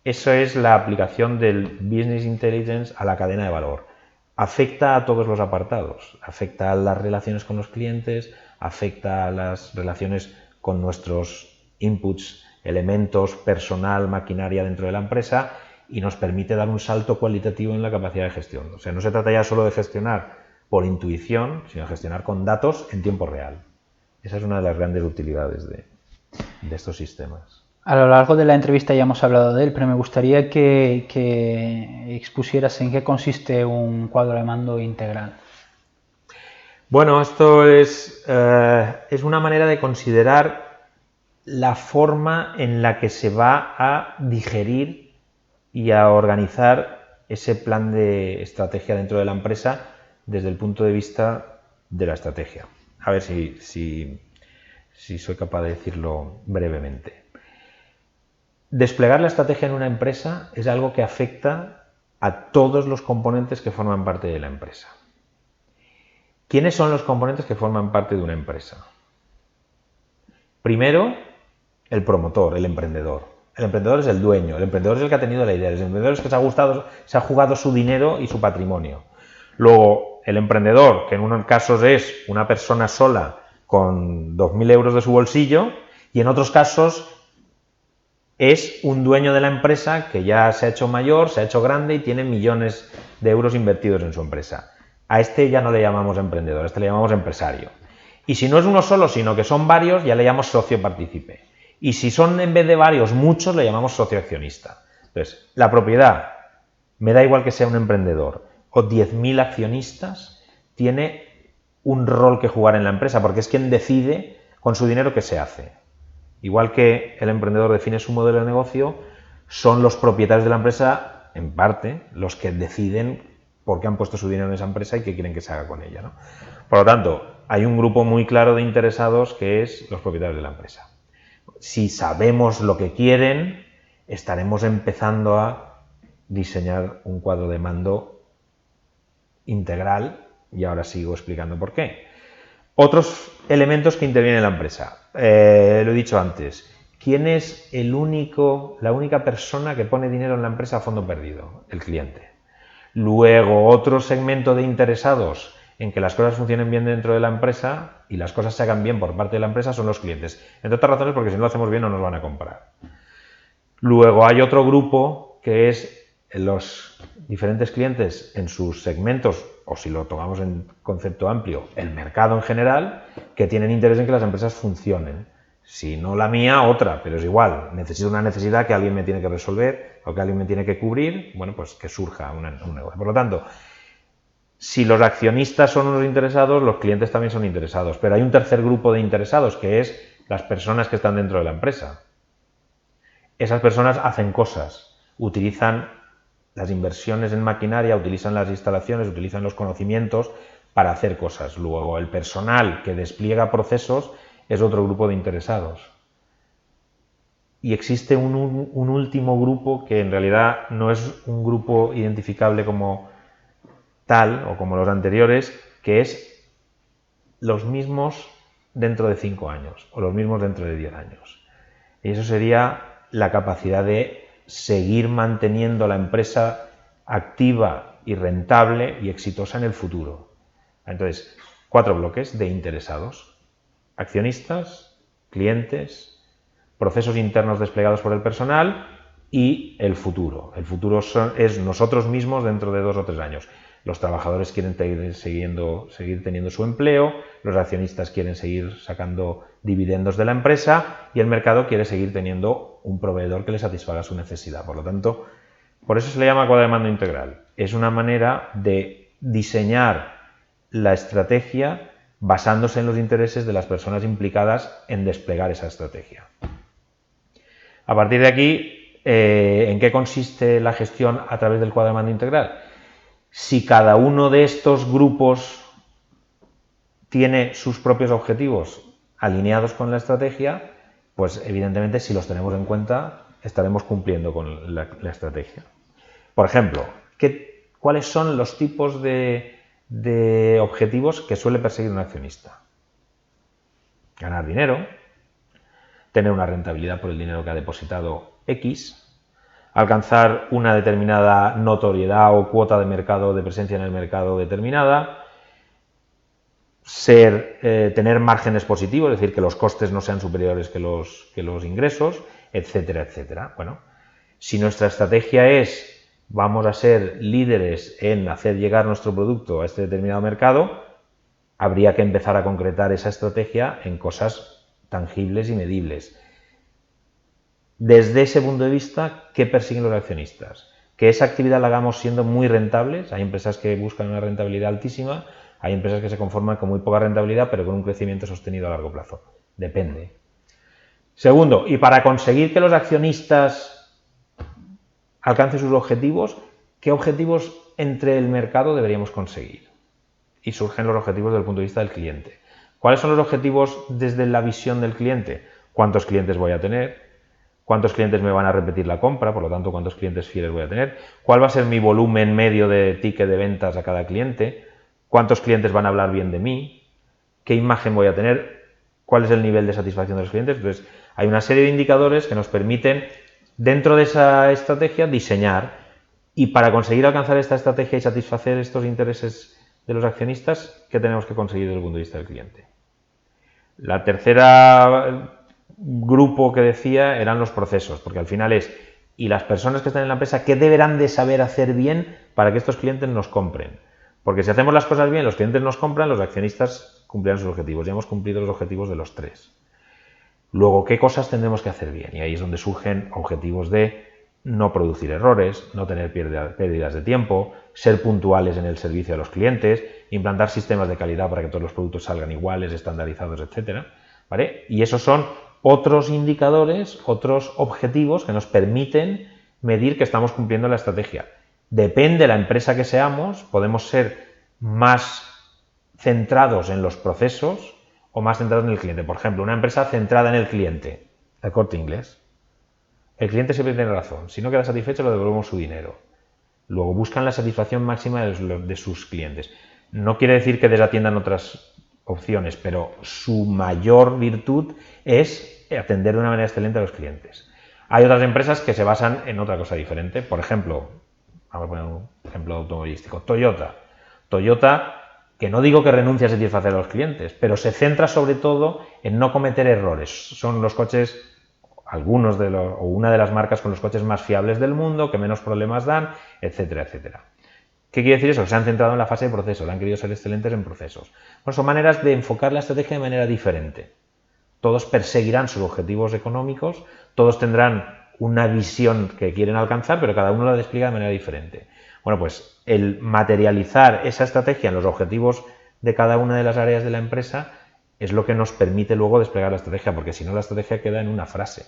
eso es la aplicación del Business Intelligence a la cadena de valor. Afecta a todos los apartados, afecta a las relaciones con los clientes, afecta a las relaciones con nuestros inputs, elementos, personal, maquinaria dentro de la empresa y nos permite dar un salto cualitativo en la capacidad de gestión. O sea, no se trata ya solo de gestionar por intuición, sino de gestionar con datos en tiempo real. Esa es una de las grandes utilidades de estos sistemas. A lo largo de la entrevista ya hemos hablado de él, pero me gustaría que expusieras en qué consiste un cuadro de mando integral. Bueno, esto es una manera de considerar la forma en la que se va a digerir y a organizar ese plan de estrategia dentro de la empresa desde el punto de vista de la estrategia. A ver si soy capaz de decirlo brevemente. Desplegar la estrategia en una empresa es algo que afecta a todos los componentes que forman parte de la empresa. ¿Quiénes son los componentes que forman parte de una empresa? Primero, el promotor, el emprendedor. El emprendedor es el dueño, el emprendedor es el que ha tenido la idea, el emprendedor es el que se ha jugado su dinero y su patrimonio. Luego, el emprendedor, que en unos casos es una persona sola con 2.000 euros de su bolsillo, y en otros casos es un dueño de la empresa que ya se ha hecho mayor, se ha hecho grande y tiene millones de euros invertidos en su empresa. A este ya no le llamamos emprendedor, a este le llamamos empresario. Y si no es uno solo, sino que son varios, ya le llamamos socio partícipe. Y si son en vez de varios, muchos, le llamamos socio accionista. Entonces, la propiedad, me da igual que sea un emprendedor o 10.000 accionistas, tiene un rol que jugar en la empresa, porque es quien decide con su dinero qué se hace. Igual que el emprendedor define su modelo de negocio, son los propietarios de la empresa, en parte, los que deciden por qué han puesto su dinero en esa empresa y qué quieren que se haga con ella, ¿no? Por lo tanto, hay un grupo muy claro de interesados que es los propietarios de la empresa. Si sabemos lo que quieren, estaremos empezando a diseñar un cuadro de mando integral, y ahora sigo explicando por qué. Otros elementos que intervienen en la empresa. Lo he dicho antes. ¿Quién es la única persona que pone dinero en la empresa a fondo perdido? El cliente. Luego, otro segmento de interesados en que las cosas funcionen bien dentro de la empresa y las cosas se hagan bien por parte de la empresa son los clientes. Entre otras razones porque si no lo hacemos bien no nos van a comprar. Luego hay otro grupo que es los diferentes clientes en sus segmentos, o si lo tomamos en concepto amplio, el mercado en general, que tienen interés en que las empresas funcionen. Si no la mía, otra, pero es igual. Necesito una necesidad que alguien me tiene que resolver o que alguien me tiene que cubrir, bueno, pues que surja un negocio. Por lo tanto, si los accionistas son unos interesados, los clientes también son interesados. Pero hay un tercer grupo de interesados, que es las personas que están dentro de la empresa. Esas personas hacen cosas, utilizan las inversiones en maquinaria, utilizan las instalaciones, utilizan los conocimientos para hacer cosas. Luego, el personal que despliega procesos es otro grupo de interesados. Y existe un último grupo que en realidad no es un grupo identificable como tal o como los anteriores, que es los mismos dentro de 5 años o los mismos dentro de 10 años. Y eso sería la capacidad de seguir manteniendo la empresa activa y rentable y exitosa en el futuro. Entonces, 4 bloques de interesados: accionistas, clientes, procesos internos desplegados por el personal y el futuro. El futuro es nosotros mismos dentro de 2 o 3 años. Los trabajadores quieren seguir teniendo su empleo, los accionistas quieren seguir sacando dividendos de la empresa y el mercado quiere seguir teniendo un proveedor que le satisfaga su necesidad. Por lo tanto, por eso se le llama cuadro de mando integral. Es una manera de diseñar la estrategia basándose en los intereses de las personas implicadas en desplegar esa estrategia. A partir de aquí, ¿en qué consiste la gestión a través del cuadro de mando integral? Si cada uno de estos grupos tiene sus propios objetivos alineados con la estrategia, pues evidentemente si los tenemos en cuenta estaremos cumpliendo con la estrategia. Por ejemplo, ¿cuáles son los tipos de objetivos que suele perseguir un accionista? Ganar dinero, tener una rentabilidad por el dinero que ha depositado X, alcanzar una determinada notoriedad o cuota de mercado, de presencia en el mercado determinada, tener márgenes positivos, es decir, que los costes no sean superiores que los ingresos, etcétera, etcétera. Bueno, si nuestra estrategia es vamos a ser líderes en hacer llegar nuestro producto a este determinado mercado, habría que empezar a concretar esa estrategia en cosas tangibles y medibles. Desde ese punto de vista, ¿qué persiguen los accionistas? Que esa actividad la hagamos siendo muy rentables. Hay empresas que buscan una rentabilidad altísima, hay empresas que se conforman con muy poca rentabilidad, pero con un crecimiento sostenido a largo plazo. Depende. Segundo, y para conseguir que los accionistas alcancen sus objetivos, ¿qué objetivos entre el mercado deberíamos conseguir? Y surgen los objetivos desde el punto de vista del cliente. ¿Cuáles son los objetivos desde la visión del cliente? ¿Cuántos clientes voy a tener? ¿Cuántos clientes me van a repetir la compra? Por lo tanto, ¿cuántos clientes fieles voy a tener? ¿Cuál va a ser mi volumen medio de ticket de ventas a cada cliente? ¿Cuántos clientes van a hablar bien de mí? ¿Qué imagen voy a tener? ¿Cuál es el nivel de satisfacción de los clientes? Entonces, hay una serie de indicadores que nos permiten, dentro de esa estrategia, diseñar. Y para conseguir alcanzar esta estrategia y satisfacer estos intereses de los accionistas, ¿qué tenemos que conseguir desde el punto de vista del cliente? La tercera grupo que decía eran los procesos, porque al final y las personas que están en la empresa, ¿qué deberán de saber hacer bien para que estos clientes nos compren? Porque si hacemos las cosas bien, los clientes nos compran, los accionistas cumplirán sus objetivos. Ya hemos cumplido los objetivos de los 3. Luego, ¿qué cosas tendremos que hacer bien? Y ahí es donde surgen objetivos de no producir errores, no tener pérdidas de tiempo, ser puntuales en el servicio a los clientes, implantar sistemas de calidad para que todos los productos salgan iguales, estandarizados, etcétera, ¿vale? Y esos son otros indicadores, otros objetivos que nos permiten medir que estamos cumpliendo la estrategia. Depende de la empresa que seamos, podemos ser más centrados en los procesos o más centrados en el cliente. Por ejemplo, una empresa centrada en el cliente, el Corte Inglés. El cliente siempre tiene razón. Si no queda satisfecho, le devolvemos su dinero. Luego buscan la satisfacción máxima de sus clientes. No quiere decir que desatiendan otras opciones, pero su mayor virtud es atender de una manera excelente a los clientes. Hay otras empresas que se basan en otra cosa diferente. Por ejemplo, vamos a poner un ejemplo automovilístico. Toyota, que no digo que renuncie a satisfacer a los clientes, pero se centra sobre todo en no cometer errores. Son los coches algunos o una de las marcas con los coches más fiables del mundo, que menos problemas dan, etcétera, etcétera. ¿Qué quiere decir eso? Se han centrado en la fase de procesos, han querido ser excelentes en procesos. Bueno, son maneras de enfocar la estrategia de manera diferente. Todos perseguirán sus objetivos económicos, todos tendrán una visión que quieren alcanzar, pero cada uno la despliega de manera diferente. Bueno, pues el materializar esa estrategia en los objetivos de cada una de las áreas de la empresa es lo que nos permite luego desplegar la estrategia, porque si no la estrategia queda en una frase.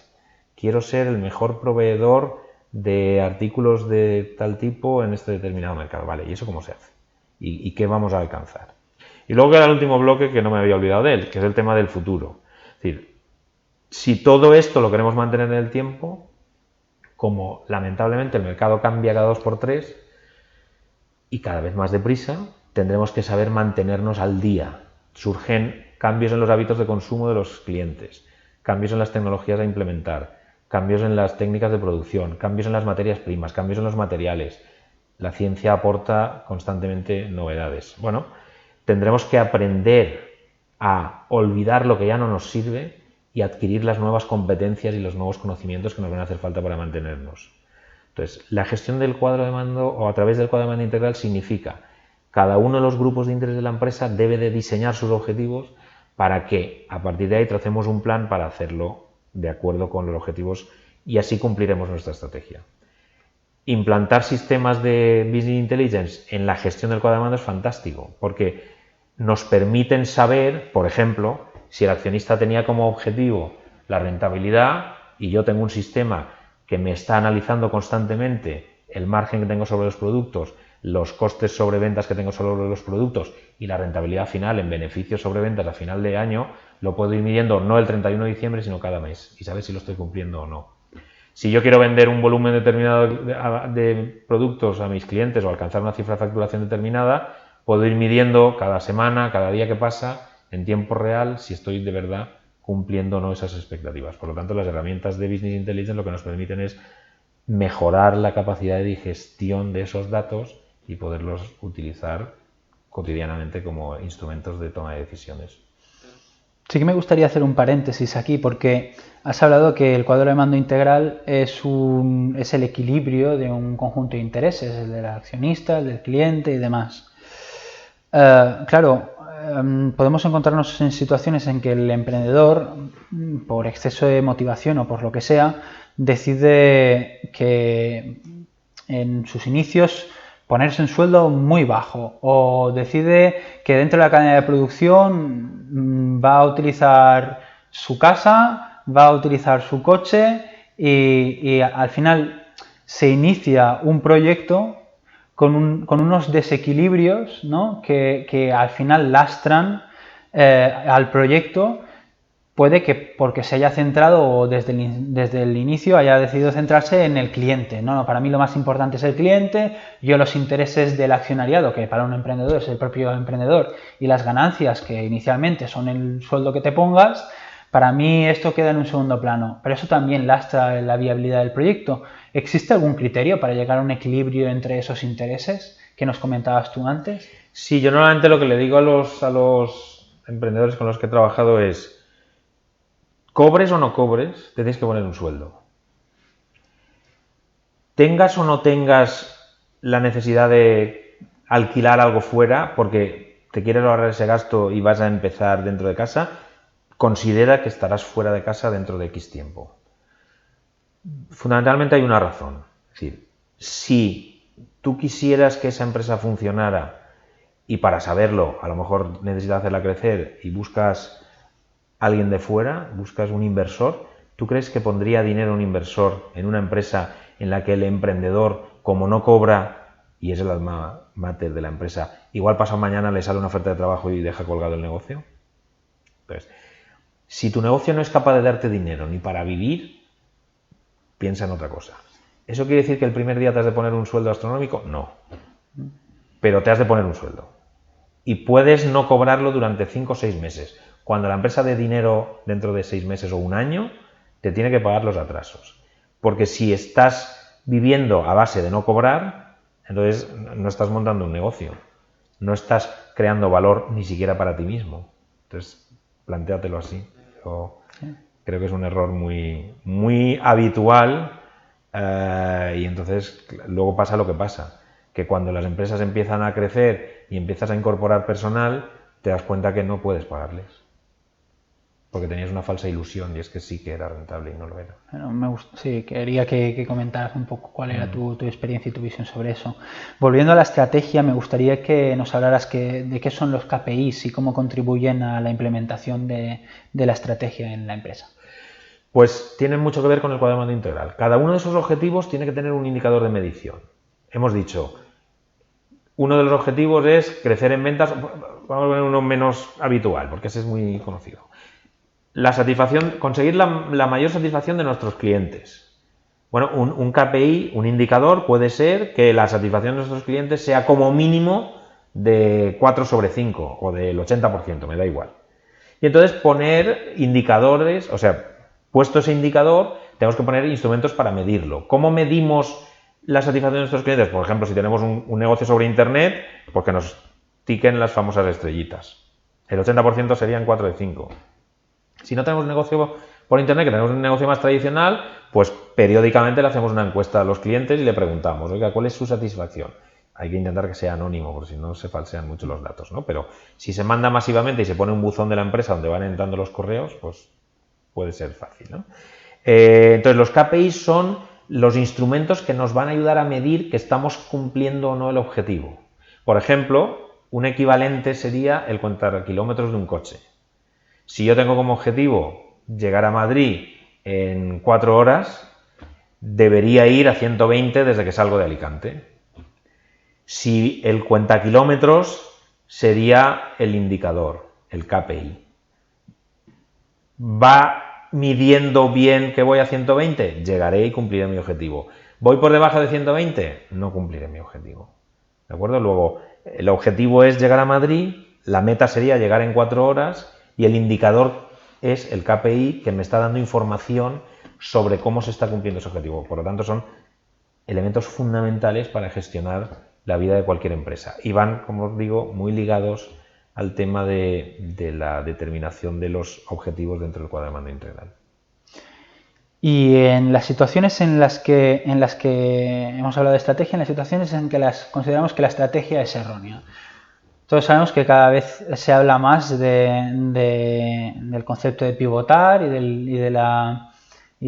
Quiero ser el mejor proveedor de artículos de tal tipo en este determinado mercado. Vale, ¿y eso cómo se hace? ¿Y qué vamos a alcanzar? Y luego queda el último bloque que no me había olvidado de él, que es el tema del futuro. Es decir, si todo esto lo queremos mantener en el tiempo, como lamentablemente el mercado cambia cada 2x3 y cada vez más deprisa, tendremos que saber mantenernos al día. Surgen cambios en los hábitos de consumo de los clientes, cambios en las tecnologías a implementar, cambios en las técnicas de producción, cambios en las materias primas, cambios en los materiales. La ciencia aporta constantemente novedades. Bueno, tendremos que aprender a olvidar lo que ya no nos sirve y adquirir las nuevas competencias y los nuevos conocimientos que nos van a hacer falta para mantenernos. Entonces, la gestión del cuadro de mando o a través del cuadro de mando integral significa cada uno de los grupos de interés de la empresa debe de diseñar sus objetivos para que a partir de ahí tracemos un plan para hacerlo de acuerdo con los objetivos y así cumpliremos nuestra estrategia. Implantar sistemas de Business Intelligence en la gestión del cuadro de mando es fantástico porque nos permiten saber, por ejemplo, si el accionista tenía como objetivo la rentabilidad y yo tengo un sistema que me está analizando constantemente el margen que tengo sobre los productos, los costes sobre ventas que tengo sobre los productos y la rentabilidad final en beneficios sobre ventas a final de año, lo puedo ir midiendo no el 31 de diciembre, sino cada mes y saber si lo estoy cumpliendo o no. Si yo quiero vender un volumen determinado de productos a mis clientes o alcanzar una cifra de facturación determinada, puedo ir midiendo cada semana, cada día que pasa, en tiempo real, si estoy de verdad cumpliendo o no esas expectativas. Por lo tanto, las herramientas de Business Intelligence lo que nos permiten es mejorar la capacidad de digestión de esos datos y poderlos utilizar cotidianamente como instrumentos de toma de decisiones. Sí que me gustaría hacer un paréntesis aquí porque has hablado que el cuadro de mando integral es el equilibrio de un conjunto de intereses, el del accionista, el del cliente y demás. Claro, podemos encontrarnos en situaciones en que el emprendedor, por exceso de motivación o por lo que sea, decide que en sus inicios ponerse un sueldo muy bajo o decide que dentro de la cadena de producción va a utilizar su casa, va a utilizar su coche y al final se inicia un proyecto con unos desequilibrios, ¿no? que al final lastran al proyecto. Puede que porque se haya centrado o desde el inicio haya decidido centrarse en el cliente, ¿no? Para mí lo más importante es el cliente, yo los intereses del accionariado, que para un emprendedor es el propio emprendedor, y las ganancias, que inicialmente son el sueldo que te pongas, para mí esto queda en un segundo plano. Pero eso también lastra la viabilidad del proyecto. ¿Existe algún criterio para llegar a un equilibrio entre esos intereses que nos comentabas tú antes? Sí, yo normalmente lo que le digo a los emprendedores con los que he trabajado es: cobres o no cobres, te tienes que poner un sueldo. Tengas o no tengas la necesidad de alquilar algo fuera porque te quieres ahorrar ese gasto y vas a empezar dentro de casa, considera que estarás fuera de casa dentro de X tiempo. Fundamentalmente hay una razón. Es decir, si tú quisieras que esa empresa funcionara y para saberlo a lo mejor necesitas hacerla crecer y buscas alguien de fuera, buscas un inversor, ¿tú crees que pondría dinero un inversor en una empresa en la que el emprendedor, como no cobra y es el alma mater de la empresa, igual pasado mañana le sale una oferta de trabajo y deja colgado el negocio? Entonces, si tu negocio no es capaz de darte dinero ni para vivir, piensa en otra cosa. ¿Eso quiere decir que el primer día te has de poner un sueldo astronómico? No. Pero te has de poner un sueldo. Y puedes no cobrarlo durante 5 o 6 meses. Cuando la empresa dé dinero dentro de 6 meses o un año, te tiene que pagar los atrasos. Porque si estás viviendo a base de no cobrar, entonces no estás montando un negocio. No estás creando valor ni siquiera para ti mismo. Entonces, plantéatelo así. Creo que es un error muy habitual y entonces luego pasa lo que pasa, que cuando las empresas empiezan a crecer y empiezas a incorporar personal, te das cuenta que no puedes pagarles. Porque tenías una falsa ilusión y es que sí que era rentable y no lo era. Bueno, sí, quería que comentaras un poco cuál era tu experiencia y tu visión sobre eso. Volviendo a la estrategia, me gustaría que nos hablaras de qué son los KPIs y cómo contribuyen a la implementación de la estrategia en la empresa. Pues tienen mucho que ver con el cuadro de mando integral. Cada uno de esos objetivos tiene que tener un indicador de medición. Hemos dicho, uno de los objetivos es crecer en ventas, vamos a poner uno menos habitual, porque ese es muy conocido. La satisfacción, conseguir la mayor satisfacción de nuestros clientes. Bueno, un KPI, un indicador, puede ser que la satisfacción de nuestros clientes sea como mínimo de 4 sobre 5 o del 80%, me da igual. Y entonces poner indicadores, o sea, puesto ese indicador, tenemos que poner instrumentos para medirlo. ¿Cómo medimos la satisfacción de nuestros clientes? Por ejemplo, si tenemos un negocio sobre Internet, pues que nos tiquen las famosas estrellitas. El 80% serían 4 de 5. Si no tenemos negocio por Internet, que tenemos un negocio más tradicional, pues periódicamente le hacemos una encuesta a los clientes y le preguntamos, oiga, ¿cuál es su satisfacción? Hay que intentar que sea anónimo, porque si no se falsean mucho los datos, ¿no? Pero si se manda masivamente y se pone un buzón de la empresa donde van entrando los correos, pues puede ser fácil, ¿no? Entonces, los KPIs son los instrumentos que nos van a ayudar a medir que estamos cumpliendo o no el objetivo. Por ejemplo, un equivalente sería el contar kilómetros de un coche. Si yo tengo como objetivo llegar a Madrid en 4 horas, debería ir a 120 desde que salgo de Alicante. Si el cuenta kilómetros sería el indicador, el KPI. ¿Va midiendo bien que voy a 120? Llegaré y cumpliré mi objetivo. ¿Voy por debajo de 120? No cumpliré mi objetivo. ¿De acuerdo? Luego, el objetivo es llegar a Madrid, la meta sería llegar en 4 horas y el indicador es el KPI que me está dando información sobre cómo se está cumpliendo ese objetivo. Por lo tanto, son elementos fundamentales para gestionar la vida de cualquier empresa. Y van, como os digo, muy ligados al tema de la determinación de los objetivos dentro del cuadro de mando integral. Y en las situaciones en las que hemos hablado de estrategia, en las situaciones en que consideramos que la estrategia es errónea. Todos sabemos que cada vez se habla más del concepto de pivotar y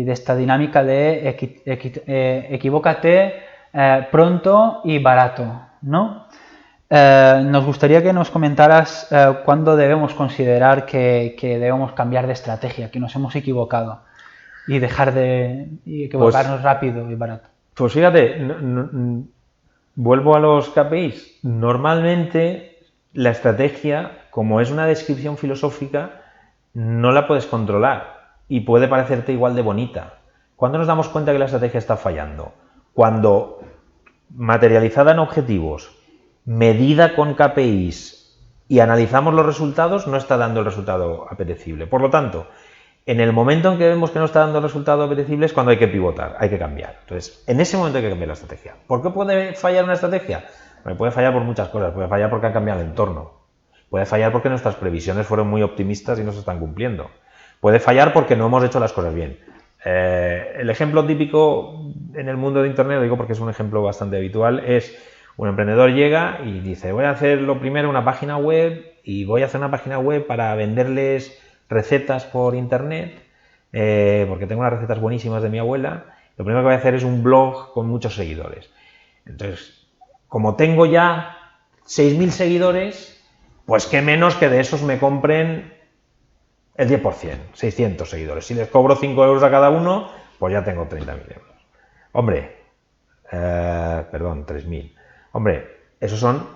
de esta dinámica de equivócate pronto y barato, ¿no? Nos gustaría que nos comentaras cuándo debemos considerar que debemos cambiar de estrategia, que nos hemos equivocado y dejar de equivocarnos rápido y barato. Pues fíjate, vuelvo a los KPIs. Normalmente la estrategia, como es una descripción filosófica, no la puedes controlar y puede parecerte igual de bonita. ¿Cuándo nos damos cuenta que la estrategia está fallando? Cuando, materializada en objetivos, medida con KPIs y analizamos los resultados, no está dando el resultado apetecible. Por lo tanto, en el momento en que vemos que no está dando el resultado apetecible es cuando hay que pivotar, hay que cambiar. Entonces, en ese momento hay que cambiar la estrategia. ¿Por qué puede fallar una estrategia? Puede fallar por muchas cosas. Puede fallar porque ha cambiado el entorno. Puede fallar porque nuestras previsiones fueron muy optimistas y no se están cumpliendo. Puede fallar porque no hemos hecho las cosas bien. El ejemplo típico en el mundo de Internet, lo digo porque es un ejemplo bastante habitual, es un emprendedor llega y dice, voy a hacer lo primero una página web y voy a hacer una página web para venderles recetas por Internet, porque tengo unas recetas buenísimas de mi abuela. Lo primero que voy a hacer es un blog con muchos seguidores. Entonces, como tengo ya 6.000 seguidores, pues qué menos que de esos me compren el 10%, 600 seguidores. Si les cobro 5 euros a cada uno, pues ya tengo 30.000 euros. Hombre, perdón, 3.000. Hombre, esos son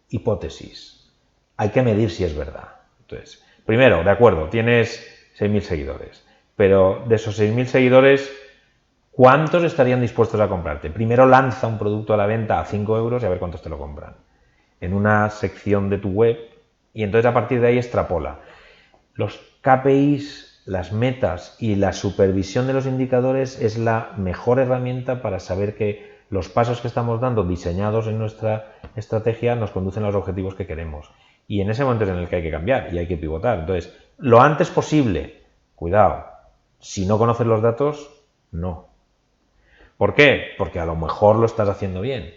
hipótesis. Hay que medir si es verdad. Entonces, primero, de acuerdo, tienes 6.000 seguidores, pero de esos 6.000 seguidores, ¿cuántos estarían dispuestos a comprarte? Primero lanza un producto a la venta a 5 euros y a ver cuántos te lo compran. En una sección de tu web y entonces a partir de ahí extrapola. Los KPIs, las metas y la supervisión de los indicadores es la mejor herramienta para saber que los pasos que estamos dando diseñados en nuestra estrategia nos conducen a los objetivos que queremos. Y en ese momento es en el que hay que cambiar y hay que pivotar. Entonces, lo antes posible, cuidado, Si no conoces los datos, no. ¿Por qué? Porque a lo mejor lo estás haciendo bien.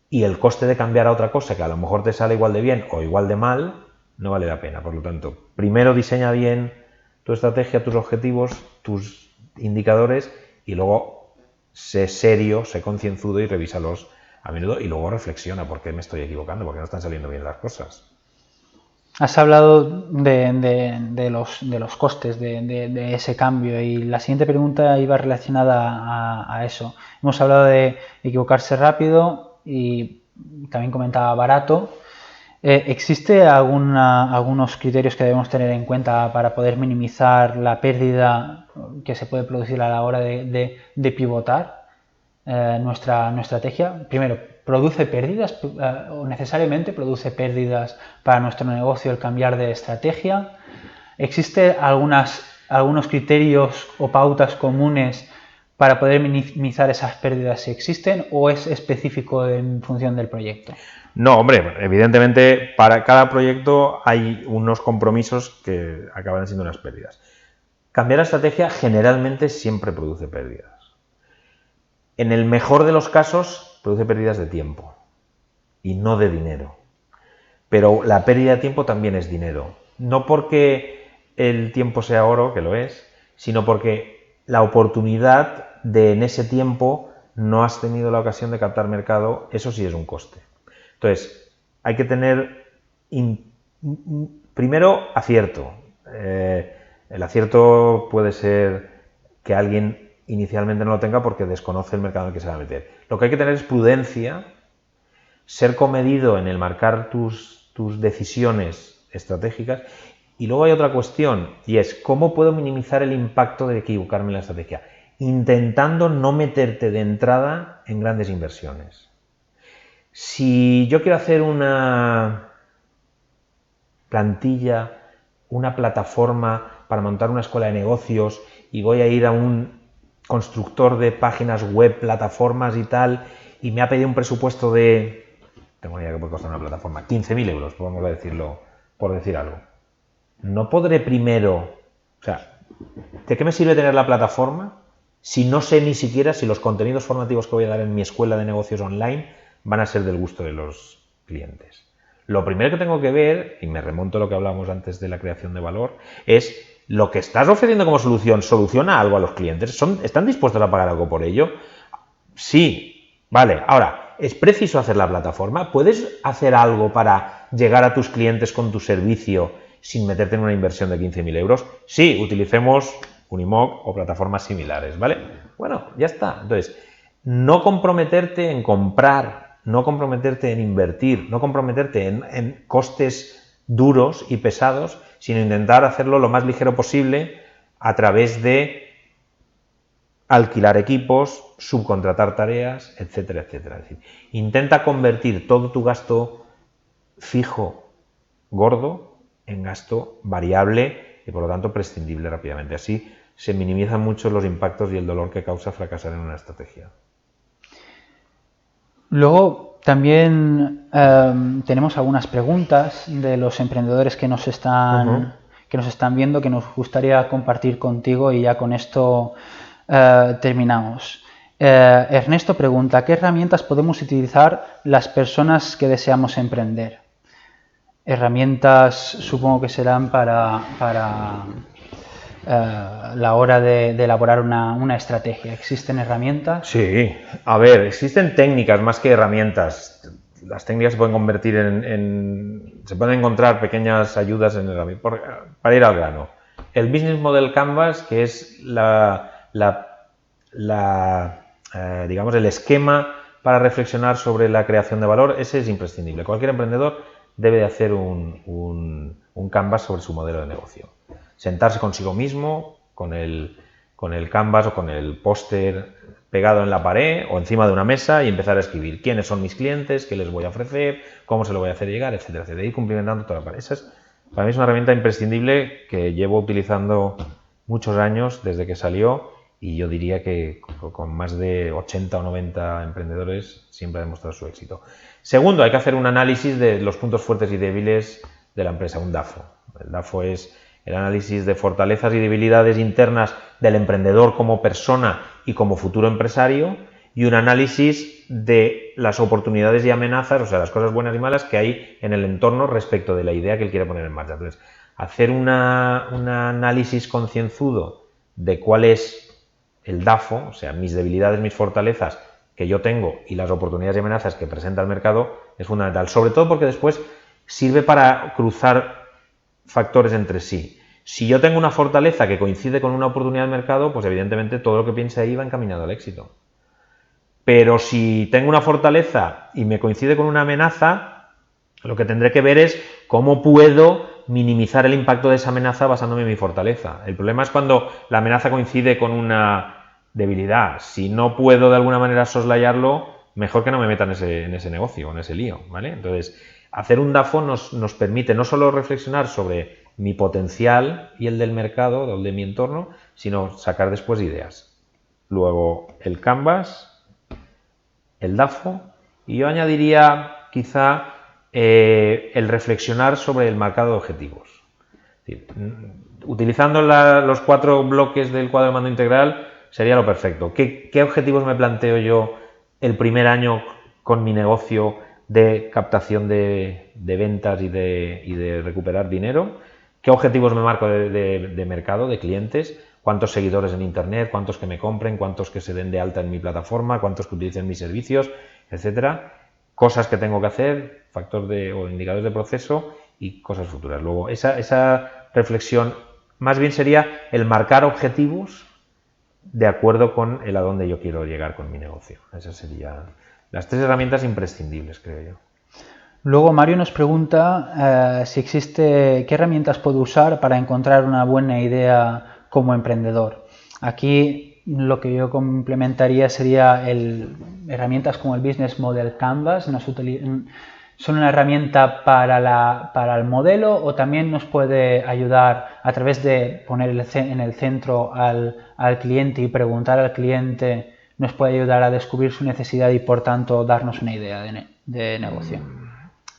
Y el coste de cambiar a otra cosa que a lo mejor te sale igual de bien o igual de mal, no vale la pena. Por lo tanto, primero diseña bien tu estrategia, tus objetivos, tus indicadores y luego sé serio, sé concienzudo y revísalos a menudo y luego reflexiona por qué me estoy equivocando, por qué no están saliendo bien las cosas. Has hablado de los costes de ese cambio y la siguiente pregunta iba relacionada a eso. Hemos hablado de equivocarse rápido y también comentaba barato. ¿Existe algunos criterios que debemos tener en cuenta para poder minimizar la pérdida que se puede producir a la hora de pivotar nuestra estrategia? Primero, ¿produce pérdidas o necesariamente produce pérdidas para nuestro negocio el cambiar de estrategia? ¿Existen algunos criterios o pautas comunes para poder minimizar esas pérdidas si existen o es específico en función del proyecto? No, hombre, evidentemente para cada proyecto hay unos compromisos que acaban siendo unas pérdidas. Cambiar la estrategia generalmente siempre produce pérdidas. En el mejor de los casos produce pérdidas de tiempo y no de dinero. Pero la pérdida de tiempo también es dinero. No porque el tiempo sea oro, que lo es, sino porque la oportunidad de en ese tiempo no has tenido la ocasión de captar mercado, eso sí es un coste. Entonces, hay que tener primero acierto. El acierto puede ser que alguien inicialmente no lo tenga porque desconoce el mercado en el que se va a meter. Lo que hay que tener es prudencia, ser comedido en el marcar tus decisiones estratégicas. Y luego hay otra cuestión, y es ¿cómo puedo minimizar el impacto de equivocarme en la estrategia? Intentando no meterte de entrada en grandes inversiones. Si yo quiero hacer una plantilla, una plataforma para montar una escuela de negocios y voy a ir a un constructor de páginas web, plataformas y tal, y me ha pedido un presupuesto de, tengo una idea que puede costar una plataforma, 15.000 euros, vamos a decirlo, por decir algo. No podré primero, o sea, ¿de qué me sirve tener la plataforma si no sé ni siquiera si los contenidos formativos que voy a dar en mi escuela de negocios online van a ser del gusto de los clientes? Lo primero que tengo que ver, y me remonto a lo que hablábamos antes de la creación de valor, es lo que estás ofreciendo como solución, ¿soluciona algo a los clientes? ¿Están dispuestos a pagar algo por ello? Sí, vale. Ahora, ¿es preciso hacer la plataforma? ¿Puedes hacer algo para llegar a tus clientes con tu servicio sin meterte en una inversión de 15.000 euros? Sí, utilicemos Unimog o plataformas similares, ¿vale? Bueno, ya está. Entonces, no comprometerte en comprar, no comprometerte en invertir, no comprometerte en costes duros y pesados, sino intentar hacerlo lo más ligero posible a través de alquilar equipos, subcontratar tareas, etcétera, etcétera. Es decir, intenta convertir todo tu gasto fijo, gordo, en gasto variable y por lo tanto prescindible rápidamente. Así se minimizan mucho los impactos y el dolor que causa fracasar en una estrategia. Luego también tenemos algunas preguntas de los emprendedores que nos están viendo, que nos gustaría compartir contigo y ya con esto terminamos. Ernesto pregunta, ¿qué herramientas podemos utilizar las personas que deseamos emprender? Herramientas supongo que serán para la hora de elaborar una estrategia. ¿Existen herramientas? Sí, a ver, existen técnicas más que herramientas. Las técnicas se pueden convertir se pueden encontrar pequeñas ayudas en herramientas. Para ir al grano, el Business Model Canvas, que es digamos, el esquema para reflexionar sobre la creación de valor, ese es imprescindible. Cualquier emprendedor debe de hacer un canvas sobre su modelo de negocio. Sentarse consigo mismo, con el canvas o con el póster pegado en la pared o encima de una mesa y empezar a escribir quiénes son mis clientes, qué les voy a ofrecer, cómo se lo voy a hacer llegar, etcétera, etcétera. Ir cumplimentando toda la pared. Para mí es una herramienta imprescindible que llevo utilizando muchos años desde que salió y yo diría que con más de 80 o 90 emprendedores siempre ha demostrado su éxito. Segundo, hay que hacer un análisis de los puntos fuertes y débiles de la empresa, un DAFO. El DAFO es el análisis de fortalezas y debilidades internas del emprendedor como persona y como futuro empresario, y un análisis de las oportunidades y amenazas, o sea, las cosas buenas y malas que hay en el entorno respecto de la idea que él quiere poner en marcha. Entonces, hacer un análisis concienzudo de cuál es el DAFO, o sea, mis debilidades, mis fortalezas que yo tengo y las oportunidades y amenazas que presenta el mercado es fundamental, sobre todo porque después sirve para cruzar factores entre sí. Si yo tengo una fortaleza que coincide con una oportunidad de mercado, pues evidentemente todo lo que piense ahí va encaminado al éxito. Pero si tengo una fortaleza y me coincide con una amenaza, lo que tendré que ver es cómo puedo minimizar el impacto de esa amenaza basándome en mi fortaleza. El problema es cuando la amenaza coincide con una debilidad. Si no puedo de alguna manera soslayarlo, mejor que no me meta en ese negocio, en ese lío, ¿vale? Entonces, hacer un DAFO nos permite no solo reflexionar sobre mi potencial y el del mercado, o el de mi entorno, sino sacar después ideas. Luego, el Canvas, el DAFO, y yo añadiría quizá el reflexionar sobre el marcado de objetivos. Es decir, utilizando los 4 bloques del cuadro de mando integral sería lo perfecto. ¿Qué objetivos me planteo yo el primer año con mi negocio de captación de ventas y de recuperar dinero? ¿Qué objetivos me marco de mercado, de clientes? ¿Cuántos seguidores en internet? ¿Cuántos que me compren? ¿Cuántos que se den de alta en mi plataforma? ¿Cuántos que utilicen mis servicios? Etcétera. Cosas que tengo que hacer, o indicadores de proceso y cosas futuras. Luego, esa reflexión más bien sería el marcar objetivos de acuerdo con el a dónde yo quiero llegar con mi negocio. Esas serían las 3 herramientas imprescindibles, creo yo. Luego Mario nos pregunta qué herramientas puedo usar para encontrar una buena idea como emprendedor. Aquí lo que yo complementaría sería herramientas como el Business Model Canvas. ¿Son una herramienta para el modelo o también nos puede ayudar a través de poner en el centro al cliente y preguntar al cliente, nos puede ayudar a descubrir su necesidad y por tanto darnos una idea de negocio?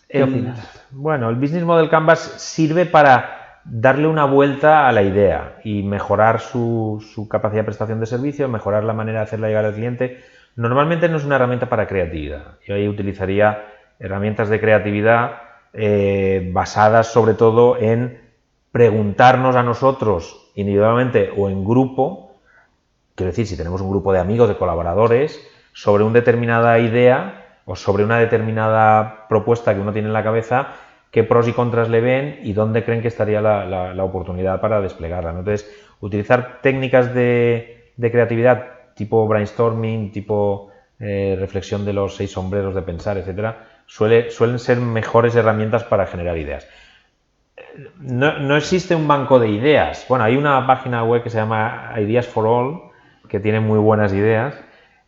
¿Qué opinas? Bueno, el Business Model Canvas sirve para darle una vuelta a la idea y mejorar su capacidad de prestación de servicio, mejorar la manera de hacerla llegar al cliente. Normalmente no es una herramienta para creatividad. Yo ahí utilizaría herramientas de creatividad basadas sobre todo en preguntarnos a nosotros individualmente o en grupo, quiero decir, si tenemos un grupo de amigos, de colaboradores, sobre una determinada idea o sobre una determinada propuesta que uno tiene en la cabeza, qué pros y contras le ven y dónde creen que estaría la oportunidad para desplegarla, ¿no? Entonces, utilizar técnicas de creatividad tipo brainstorming, tipo reflexión de los 6 sombreros de pensar, etcétera, suelen ser mejores herramientas para generar ideas. No existe un banco de ideas. Bueno, hay una página web que se llama Ideas for All, que tiene muy buenas ideas.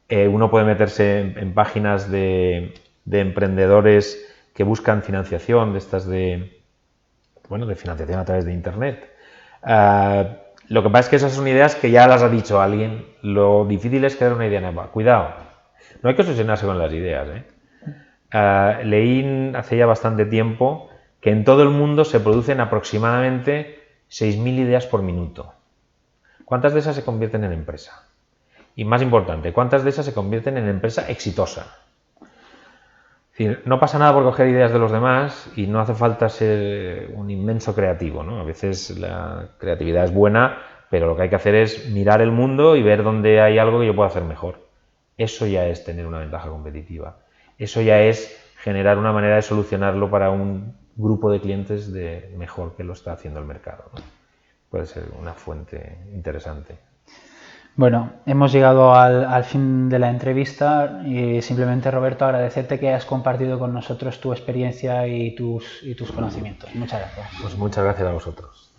Uno puede meterse en páginas de emprendedores que buscan financiación, de financiación a través de internet. Lo que pasa es que esas son ideas que ya las ha dicho alguien. Lo difícil es crear una idea nueva. Cuidado, no hay que obsesionarse con las ideas, leí hace ya bastante tiempo que en todo el mundo se producen aproximadamente 6.000 ideas por minuto. ¿Cuántas de esas se convierten en empresa? Y más importante, ¿cuántas de esas se convierten en empresa exitosa? Es decir, no pasa nada por coger ideas de los demás y no hace falta ser un inmenso creativo, ¿no? A veces la creatividad es buena, pero lo que hay que hacer es mirar el mundo y ver dónde hay algo que yo pueda hacer mejor. Eso ya es tener una ventaja competitiva. Eso ya es generar una manera de solucionarlo para un grupo de clientes mejor que lo está haciendo el mercado, ¿no? Puede ser una fuente interesante. Bueno, hemos llegado al fin de la entrevista y simplemente, Roberto, agradecerte que hayas compartido con nosotros tu experiencia y tus conocimientos. Muchas gracias. Pues muchas gracias a vosotros.